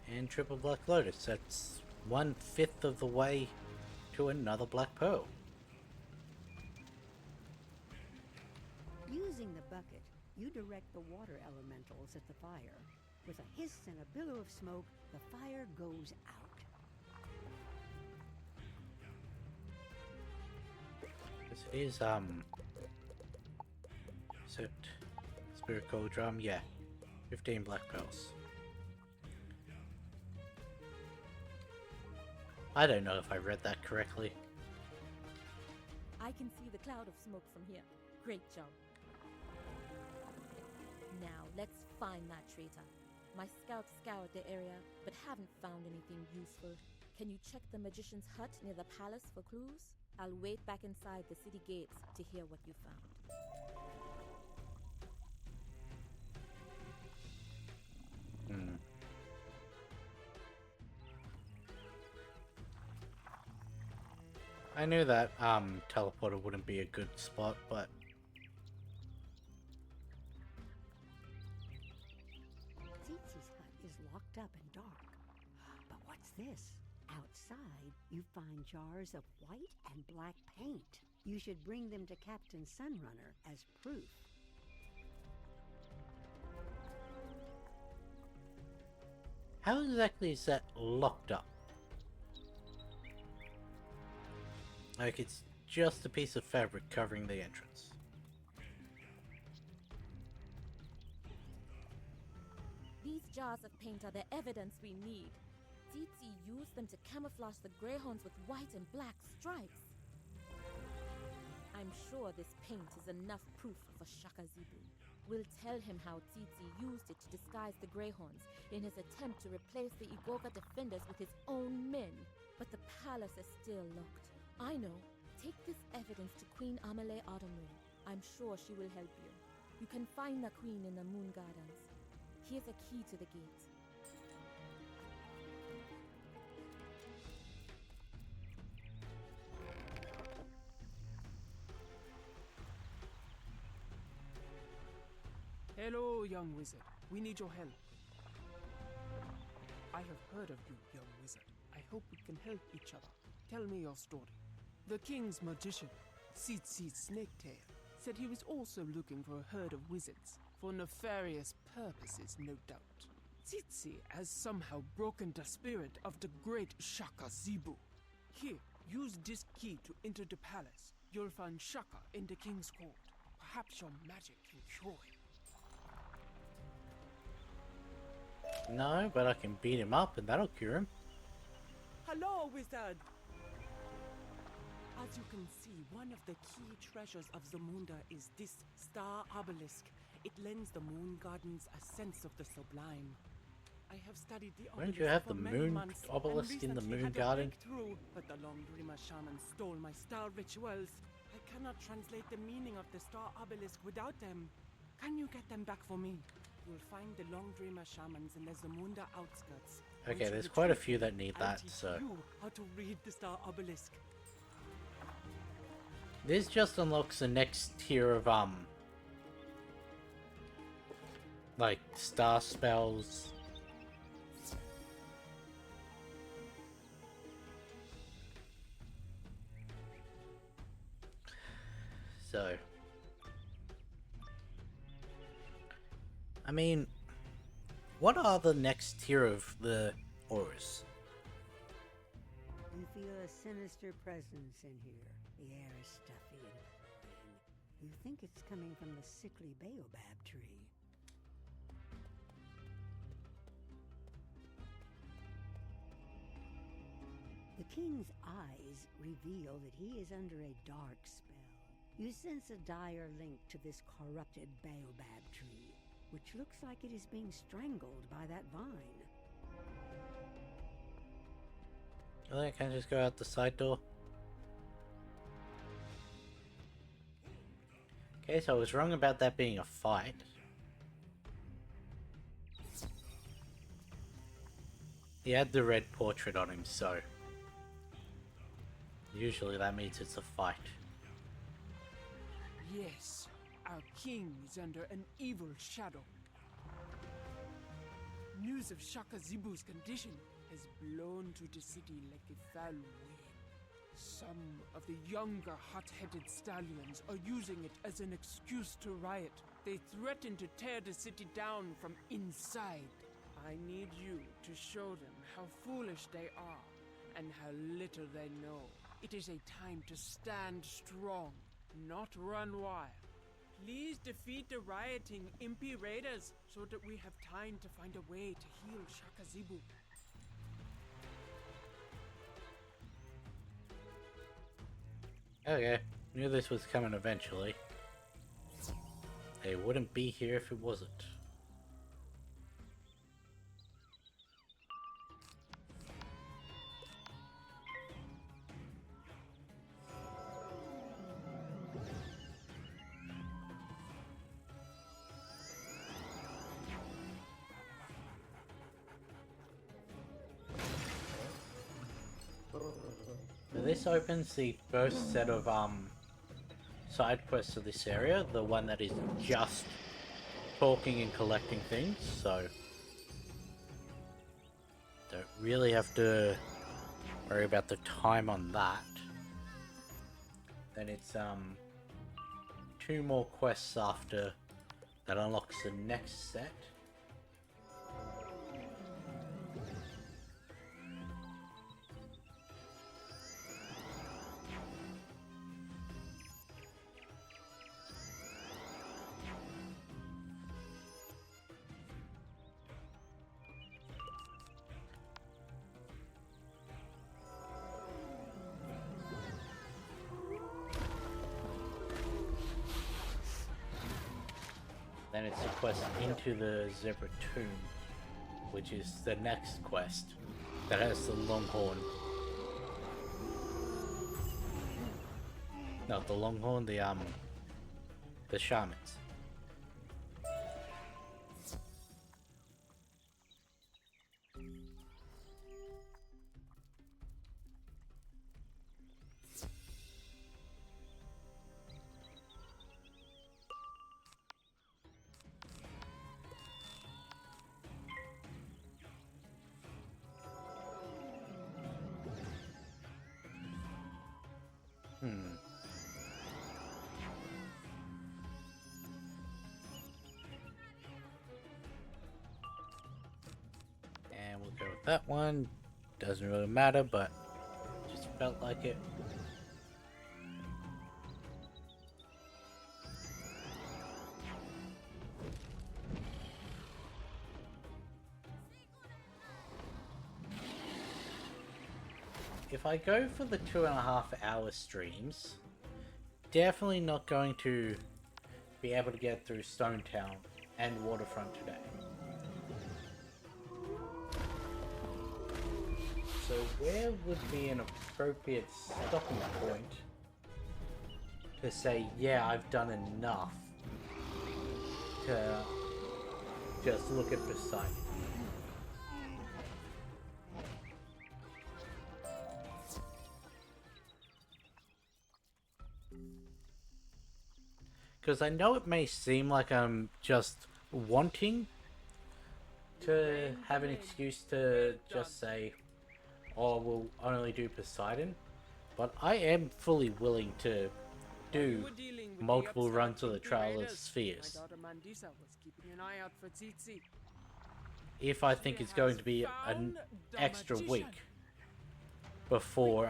And triple Black Lotus. That's 1/5 of the way to another Black Pearl. Using the bucket, you direct the water elementals at the fire. With a hiss and a billow of smoke, the fire goes out. Because it is, is it Spirit Cold Drum? Yeah. 15 black pearls. I don't know if I read that correctly. I can see the cloud of smoke from here. Great job. Now, let's find that traitor. My scouts scoured the area, but haven't found anything useful. Can you check the magician's hut near the palace for clues? I'll wait back inside the city gates to hear what you found. I knew that teleporter wouldn't be a good spot, but Tsitsi's hut is locked up and dark. But what's this? Outside, you find jars of white and black paint. You should bring them to Captain Sunrunner as proof. how exactly is that locked up? Like, it's just a piece of fabric covering the entrance. These jars of paint are the evidence we need. Tsitsi used them to camouflage the greyhounds with white and black stripes. I'm sure this paint is enough proof for Shaka Zibu. We'll tell him how Tsitsi used it to disguise the greyhounds in his attempt to replace the Igoga defenders with his own men. But the palace is still locked. I know. Take this evidence to Queen Amale Autumnrain. I'm sure she will help you. You can find the queen in the Moon Gardens. Here's a key to the gate. Hello, young wizard. We need your help. I have heard of you, young wizard. I hope we can help each other. Tell me your story. The king's magician, Tsitsi Snaketail, said he was also looking for a herd of wizards, for nefarious purposes, no doubt. Tsitsi has somehow broken the spirit of the great Shaka Zibu. Here, use this key to enter the palace. You'll find Shaka in the king's court. Perhaps your magic can cure him. No, but I can beat him up and that'll cure him. Hello, wizard! As you can see, one of the key treasures of Zamunda is this star obelisk. It lends the Moon Gardens a sense of the sublime. I have studied the Wouldn't obelisk you have for the many moon months, obelisk and in the recently Moon had a Garden? breakthrough, but the Long Dreamer shaman stole my star rituals. I cannot translate the meaning of the star obelisk without them. Can you get them back for me? You'll find the Long Dreamer shamans in the Zamunda outskirts. Okay, Once you there's quite a retrieve few them, that need I'll that, teach so... you how to read the star obelisk. This just unlocks the next tier of, like, star spells. So... I mean, what are the next tier of the auras? You feel a sinister presence in here. The air is stuffy and cloying. You think it's coming from the sickly baobab tree. The king's eyes reveal that he is under a dark spell. You sense a dire link to this corrupted baobab tree, which looks like it is being strangled by that vine. I can just go out the side door. Okay, so I was wrong about that being a fight. He had the red portrait on him, so... usually that means it's a fight. Yes, our king is under an evil shadow. News of Shaka Zibu's condition has blown to the city like a foul wind. Some of the younger hot-headed stallions are using it as an excuse to riot. They threaten to tear the city down from inside. I need you to show them how foolish they are and how little they know. It is a time to stand strong not run wild. Please defeat the rioting Impy Raiders so that we have time to find a way to heal Shakazibu. Okay, knew this was coming eventually. They wouldn't be here if it wasn't. This opens the first set of side quests of this area, the one that is just talking and collecting things, so don't really have to worry about the time on that. Then it's 2 more quests after that unlocks the next set. Then it's a quest into the Zebra Tomb, which is the next quest that has the Longhorn. Not the Longhorn, the Shamans. And we'll go with that one. Doesn't really matter, but just felt like it. If I go for the 2.5-hour streams, definitely not going to be able to get through Stone Town and Waterfront today. So where would be an appropriate stopping point to say, yeah, I've done enough to just look at Poseidon? Because I know it may seem like I'm just wanting to have an excuse to just say, oh, we'll only do Poseidon, but I am fully willing to do multiple runs of the Trail of Spheres. If I think it's going to be an extra week before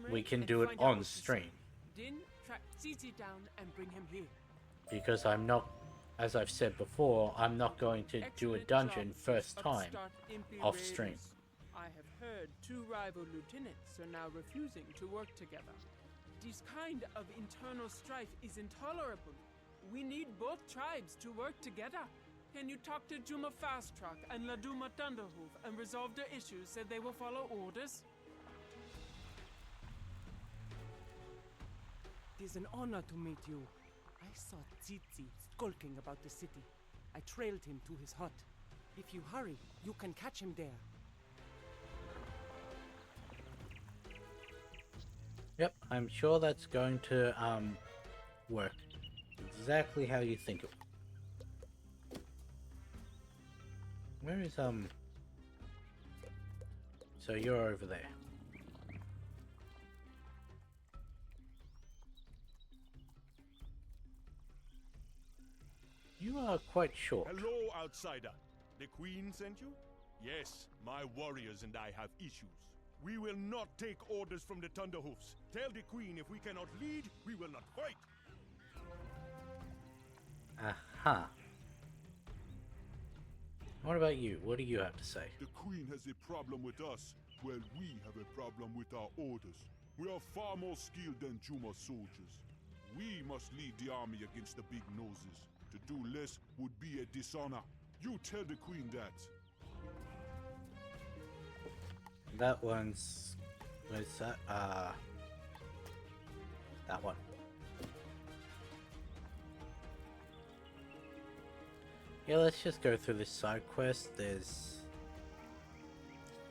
we can do it on stream. Then track Tsitsi down and bring him here. Because I'm not, as I've said before, I'm not going to do a dungeon first time off stream. I have heard 2 rival lieutenants are now refusing to work together. This kind of internal strife is intolerable. We need both tribes to work together. Can you talk to Juma Fasttrack and Laduma Thunderhoof and resolve their issues so they will follow orders? It is an honor to meet you. I saw Tsitsi skulking about the city. I trailed him to his hut. If you hurry, you can catch him there. Yep, I'm sure that's going to work exactly how you think it will. Where is so you're over there. You are quite short. Hello, outsider. The Queen sent you? Yes, my warriors and I have issues. We will not take orders from the Thunderhoofs. Tell the Queen if we cannot lead, we will not fight. Aha. What about you? What do you have to say? The Queen has a problem with us. Well, we have a problem with our orders. We are far more skilled than Juma soldiers. We must lead the army against the big noses. To do less would be a dishonor. You tell the Queen that. That one's... Where's that? That one. Yeah, let's just go through this side quest. There's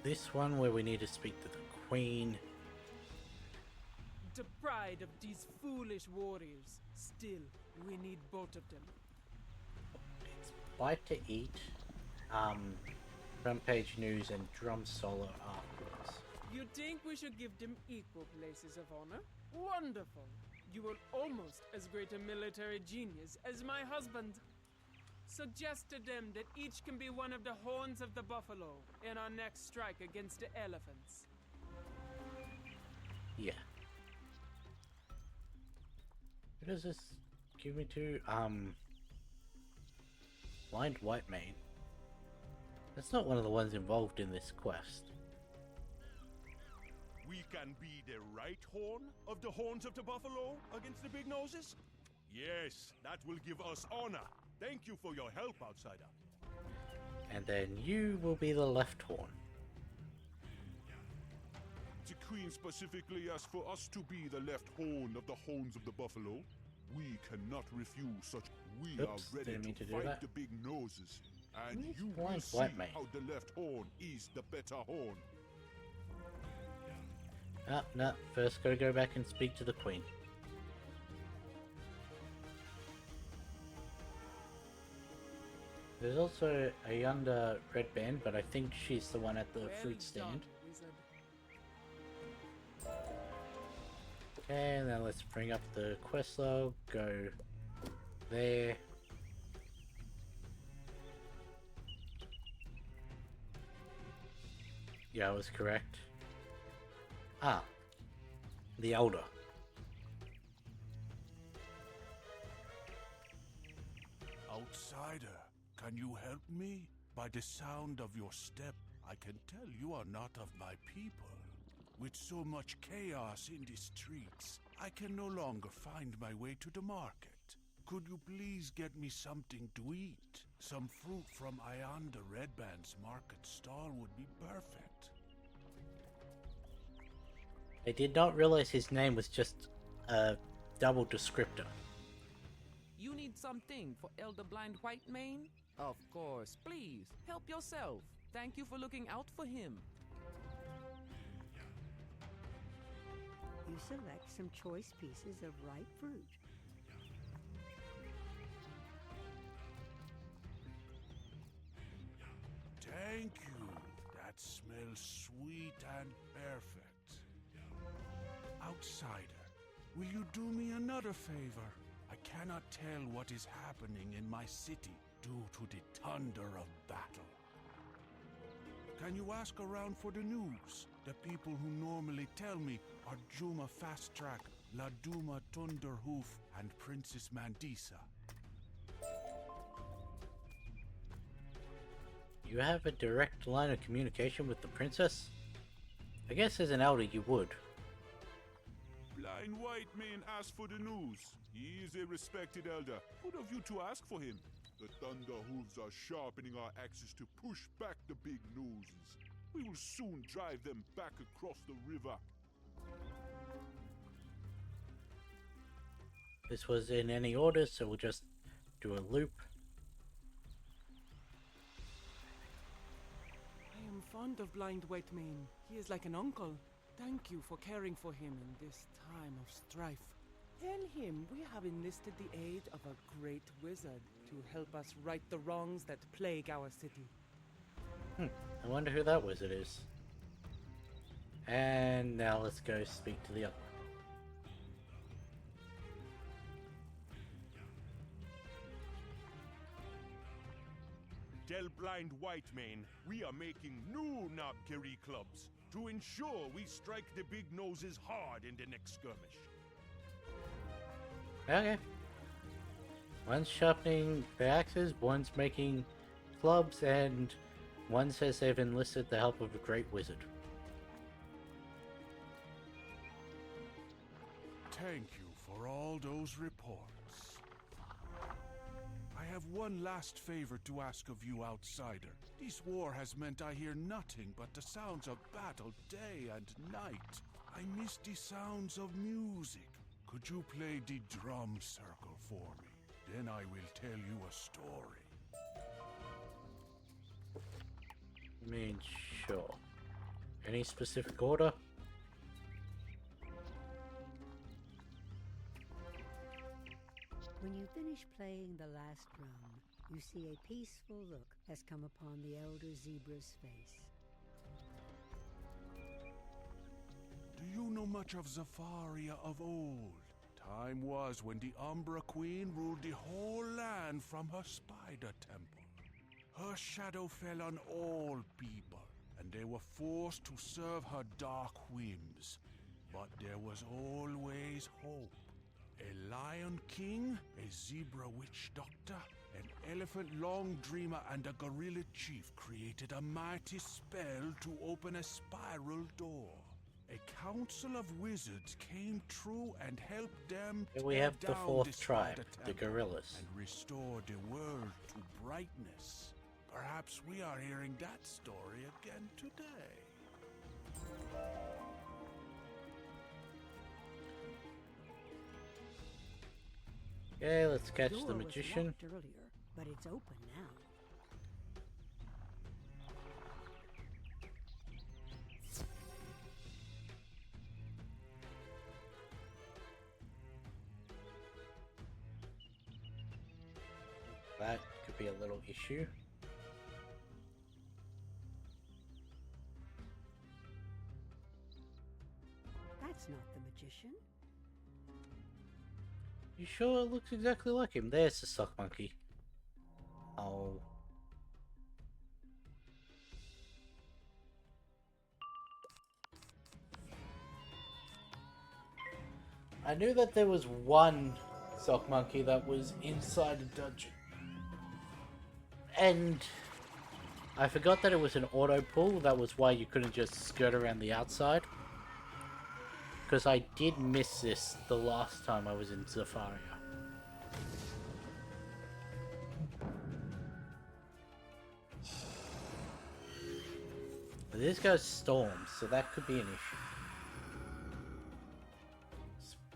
this one where we need to speak to the Queen. The pride of these foolish warriors. Still, we need both of them. It's Bite to Eat, Front Page News, and Drum Solo afterwards. You think we should give them equal places of honor? Wonderful! You are almost as great a military genius as my husband. Suggest to them that each can be one of the horns of the buffalo in our next strike against the elephants. Yeah. Who does this give me to? Blind White Mane. That's not one of the ones involved in this quest. We can be the right horn of the horns of the buffalo against the big noses? Yes, that will give us honor. Thank you for your help, outsider. And then you will be the left horn. The Queen specifically asked for us to be the left horn of the horns of the buffalo. We cannot refuse such. We are ready to fight the big noses. And you will see how the left horn is the better horn. No, first gotta go back and speak to the Queen. There's also a younger red band, but I think she's the one at the fruit stand. Okay, now let's bring up the quest log, go there. Yeah, I was correct. Ah, the Elder. Outsider, can you help me? By the sound of your step, I can tell you are not of my people. With so much chaos in the streets, I can no longer find my way to the market. Could you please get me something to eat? Some fruit from Ayanda Redband's market stall would be perfect. I did not realize his name was just a double descriptor. You need something for Elder Blind White Mane? Of course, please, help yourself. Thank you for looking out for him. You select some choice pieces of ripe fruit. Thank you. That smells sweet and perfect. Outsider, will you do me another favor? I cannot tell what is happening in my city due to the thunder of battle. Can you ask around for the news? The people who normally tell me are Juma Fast Track, La Duma Thunderhoof, and Princess Mandisa. You have a direct line of communication with the princess? I guess as an elder you would. Blind White Mane asked for the news. He is a respected elder. Good of you to ask for him. The Thunder Hooves are sharpening our axes to push back the big noses. We will soon drive them back across the river. This was in any order, so we'll just do a loop. I am fond of Blind White Mane. He is like an uncle. Thank you for caring for him in this time of strife. Tell him we have enlisted the aid of a great wizard to help us right the wrongs that plague our city. I wonder who that wizard is. And now let's go speak to the other one. Tell Blind White Mane we are making new Knobkerry clubs. to ensure we strike the big noses hard in the next skirmish. Okay. One's sharpening the axes, one's making clubs, and one says they've enlisted the help of a great wizard. Thank you for all those reports. I have one last favor to ask of you, outsider. This war has meant I hear nothing but the sounds of battle day and night. I miss the sounds of music. Could you play the drum circle for me? Then I will tell you a story. I mean, sure. Any specific order? When you finish playing the last drum, you see a peaceful look has come upon the elder zebra's face. Do you know much of Zafaria of old? Time was when the Umbra Queen ruled the whole land from her spider temple. Her shadow fell on all people, and they were forced to serve her dark whims. But there was always hope. A lion king, a zebra witch doctor, an elephant long dreamer, and a gorilla chief created a mighty spell to open a spiral door. A council of wizards came through and helped them Here we have the down fourth tribe, spider the temple gorillas. and restore the world to brightness. Perhaps we are hearing that story again today. Okay, let's catch the door was magician. locked earlier, but it's open now. That could be a little issue. That's not the magician. You sure it looks exactly like him? There's the sock monkey. Oh. I knew that there was one sock monkey that was inside a dungeon. And I forgot that it was an auto pull. That was why you couldn't just skirt around the outside. Because I did miss this the last time I was in Zafaria. But this guy's storms, so that could be an issue.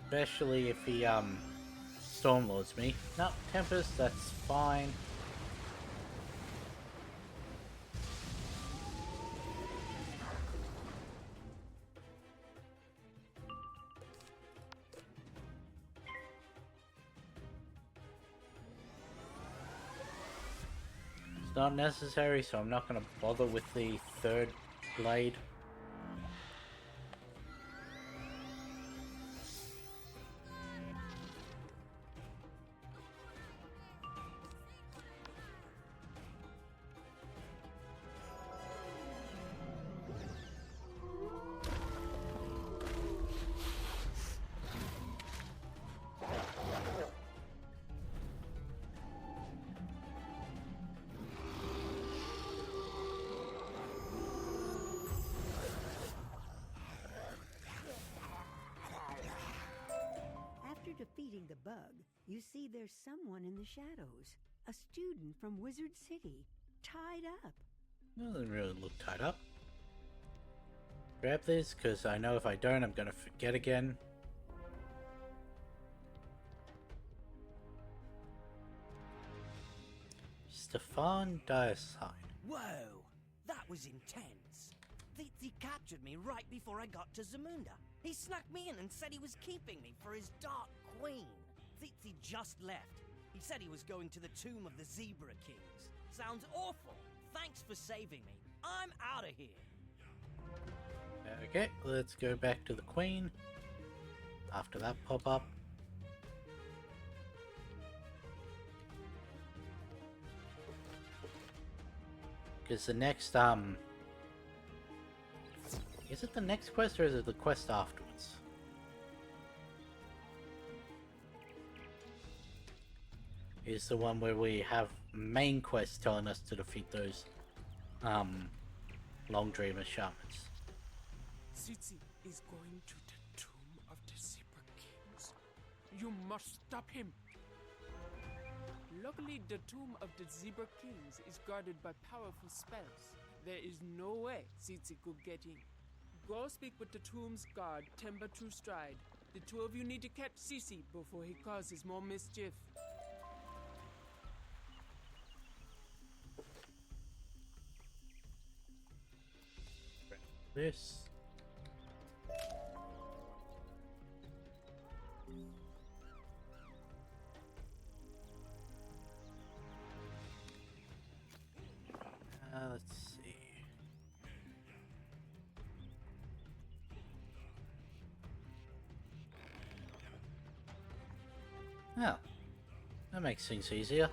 Especially if he stormlords me. No, Tempest, that's fine. It's not necessary, so I'm not going to bother with the third blade. Defeating the bug, you see there's someone in the shadows. A student from Wizard City, tied up. Doesn't really look tied up. Grab this, because I know if I don't, I'm going to forget again. Stefan Diaside. Whoa, that was intense. He captured me right before I got to Zamunda. He snuck me in and said he was keeping me for his Dark Queen. Tsitsi just left. He said he was going to the tomb of the Zebra Kings. Sounds awful. Thanks for saving me. I'm out of here. Okay, let's go back to the Queen. After that pop-up. Because the next Is it the next quest or is it the quest afterwards? Is the one where we have main quest telling us to defeat those Long Dreamer shamans. Tsitsi is going to the tomb of the Zebra Kings. You must stop him. Luckily, the tomb of the Zebra Kings is guarded by powerful spells. There is no way Tsitsi could get in. Go speak with the tomb's guard, Timber True Stride. The two of you need to catch Tsitsi before he causes more mischief. This. Let's see. Oh, that makes things easier.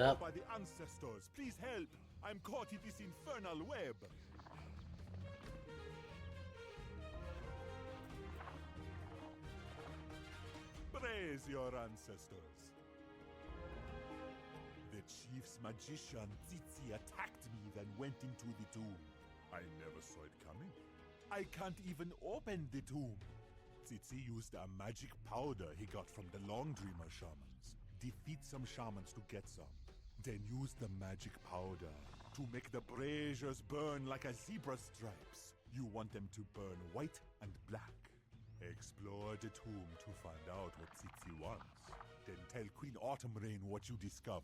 Oh, by the ancestors, please help! I'm caught in this infernal web! Praise your ancestors! The chief's magician Tsitsi attacked me, then went into the tomb. I never saw it coming. I can't even open the tomb. Tsitsi used a magic powder he got from the Long Dreamer shamans. Defeat some shamans to get some. Then use the magic powder to make the braziers burn like a zebra's stripes. You want them to burn white and black. Explore the tomb to find out what Tsitsi wants. Then tell Queen Autumn Rain what you discovered.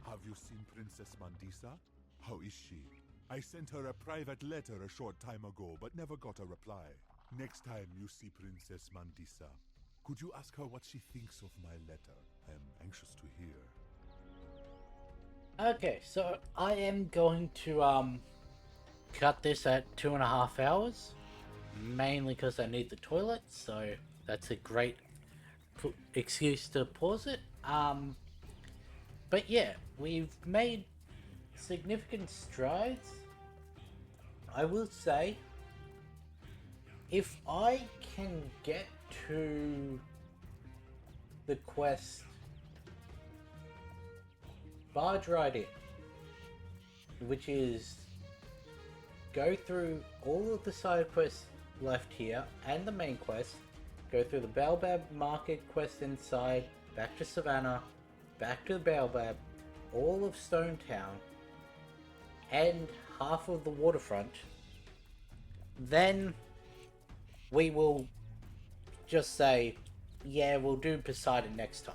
Have you seen Princess Mandisa? How is she? I sent her a private letter a short time ago, but never got a reply. Next time you see Princess Mandisa, could you ask her what she thinks of my letter? I am anxious to hear. Okay, so I am going to cut this at 2.5 hours, mainly because I need the toilet, so that's a great excuse to pause it. But yeah, we've made significant strides. I will say, if I can get to the quest Barge Ride In, which is go through all of the side quests left here and the main quest, go through the Baobab Market quest inside, back to Savannah, back to the Baobab, all of Stone Town, and half of the waterfront, then we will just say, yeah, we'll do Poseidon next time.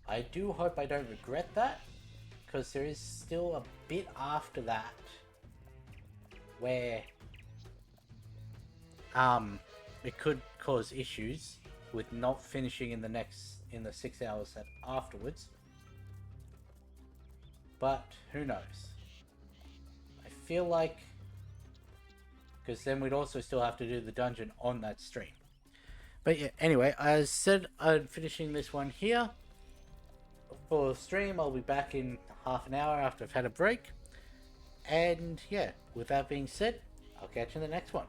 I do hope I don't regret that, because there is still a bit after that where it could cause issues with not finishing in the 6 hours afterwards. But who knows? I feel like, because then we'd also still have to do the dungeon on that stream. But yeah, anyway, I said I'm finishing this one here for stream. I'll be back in half an hour after I've had a break. And yeah, with that being said, I'll catch you in the next one.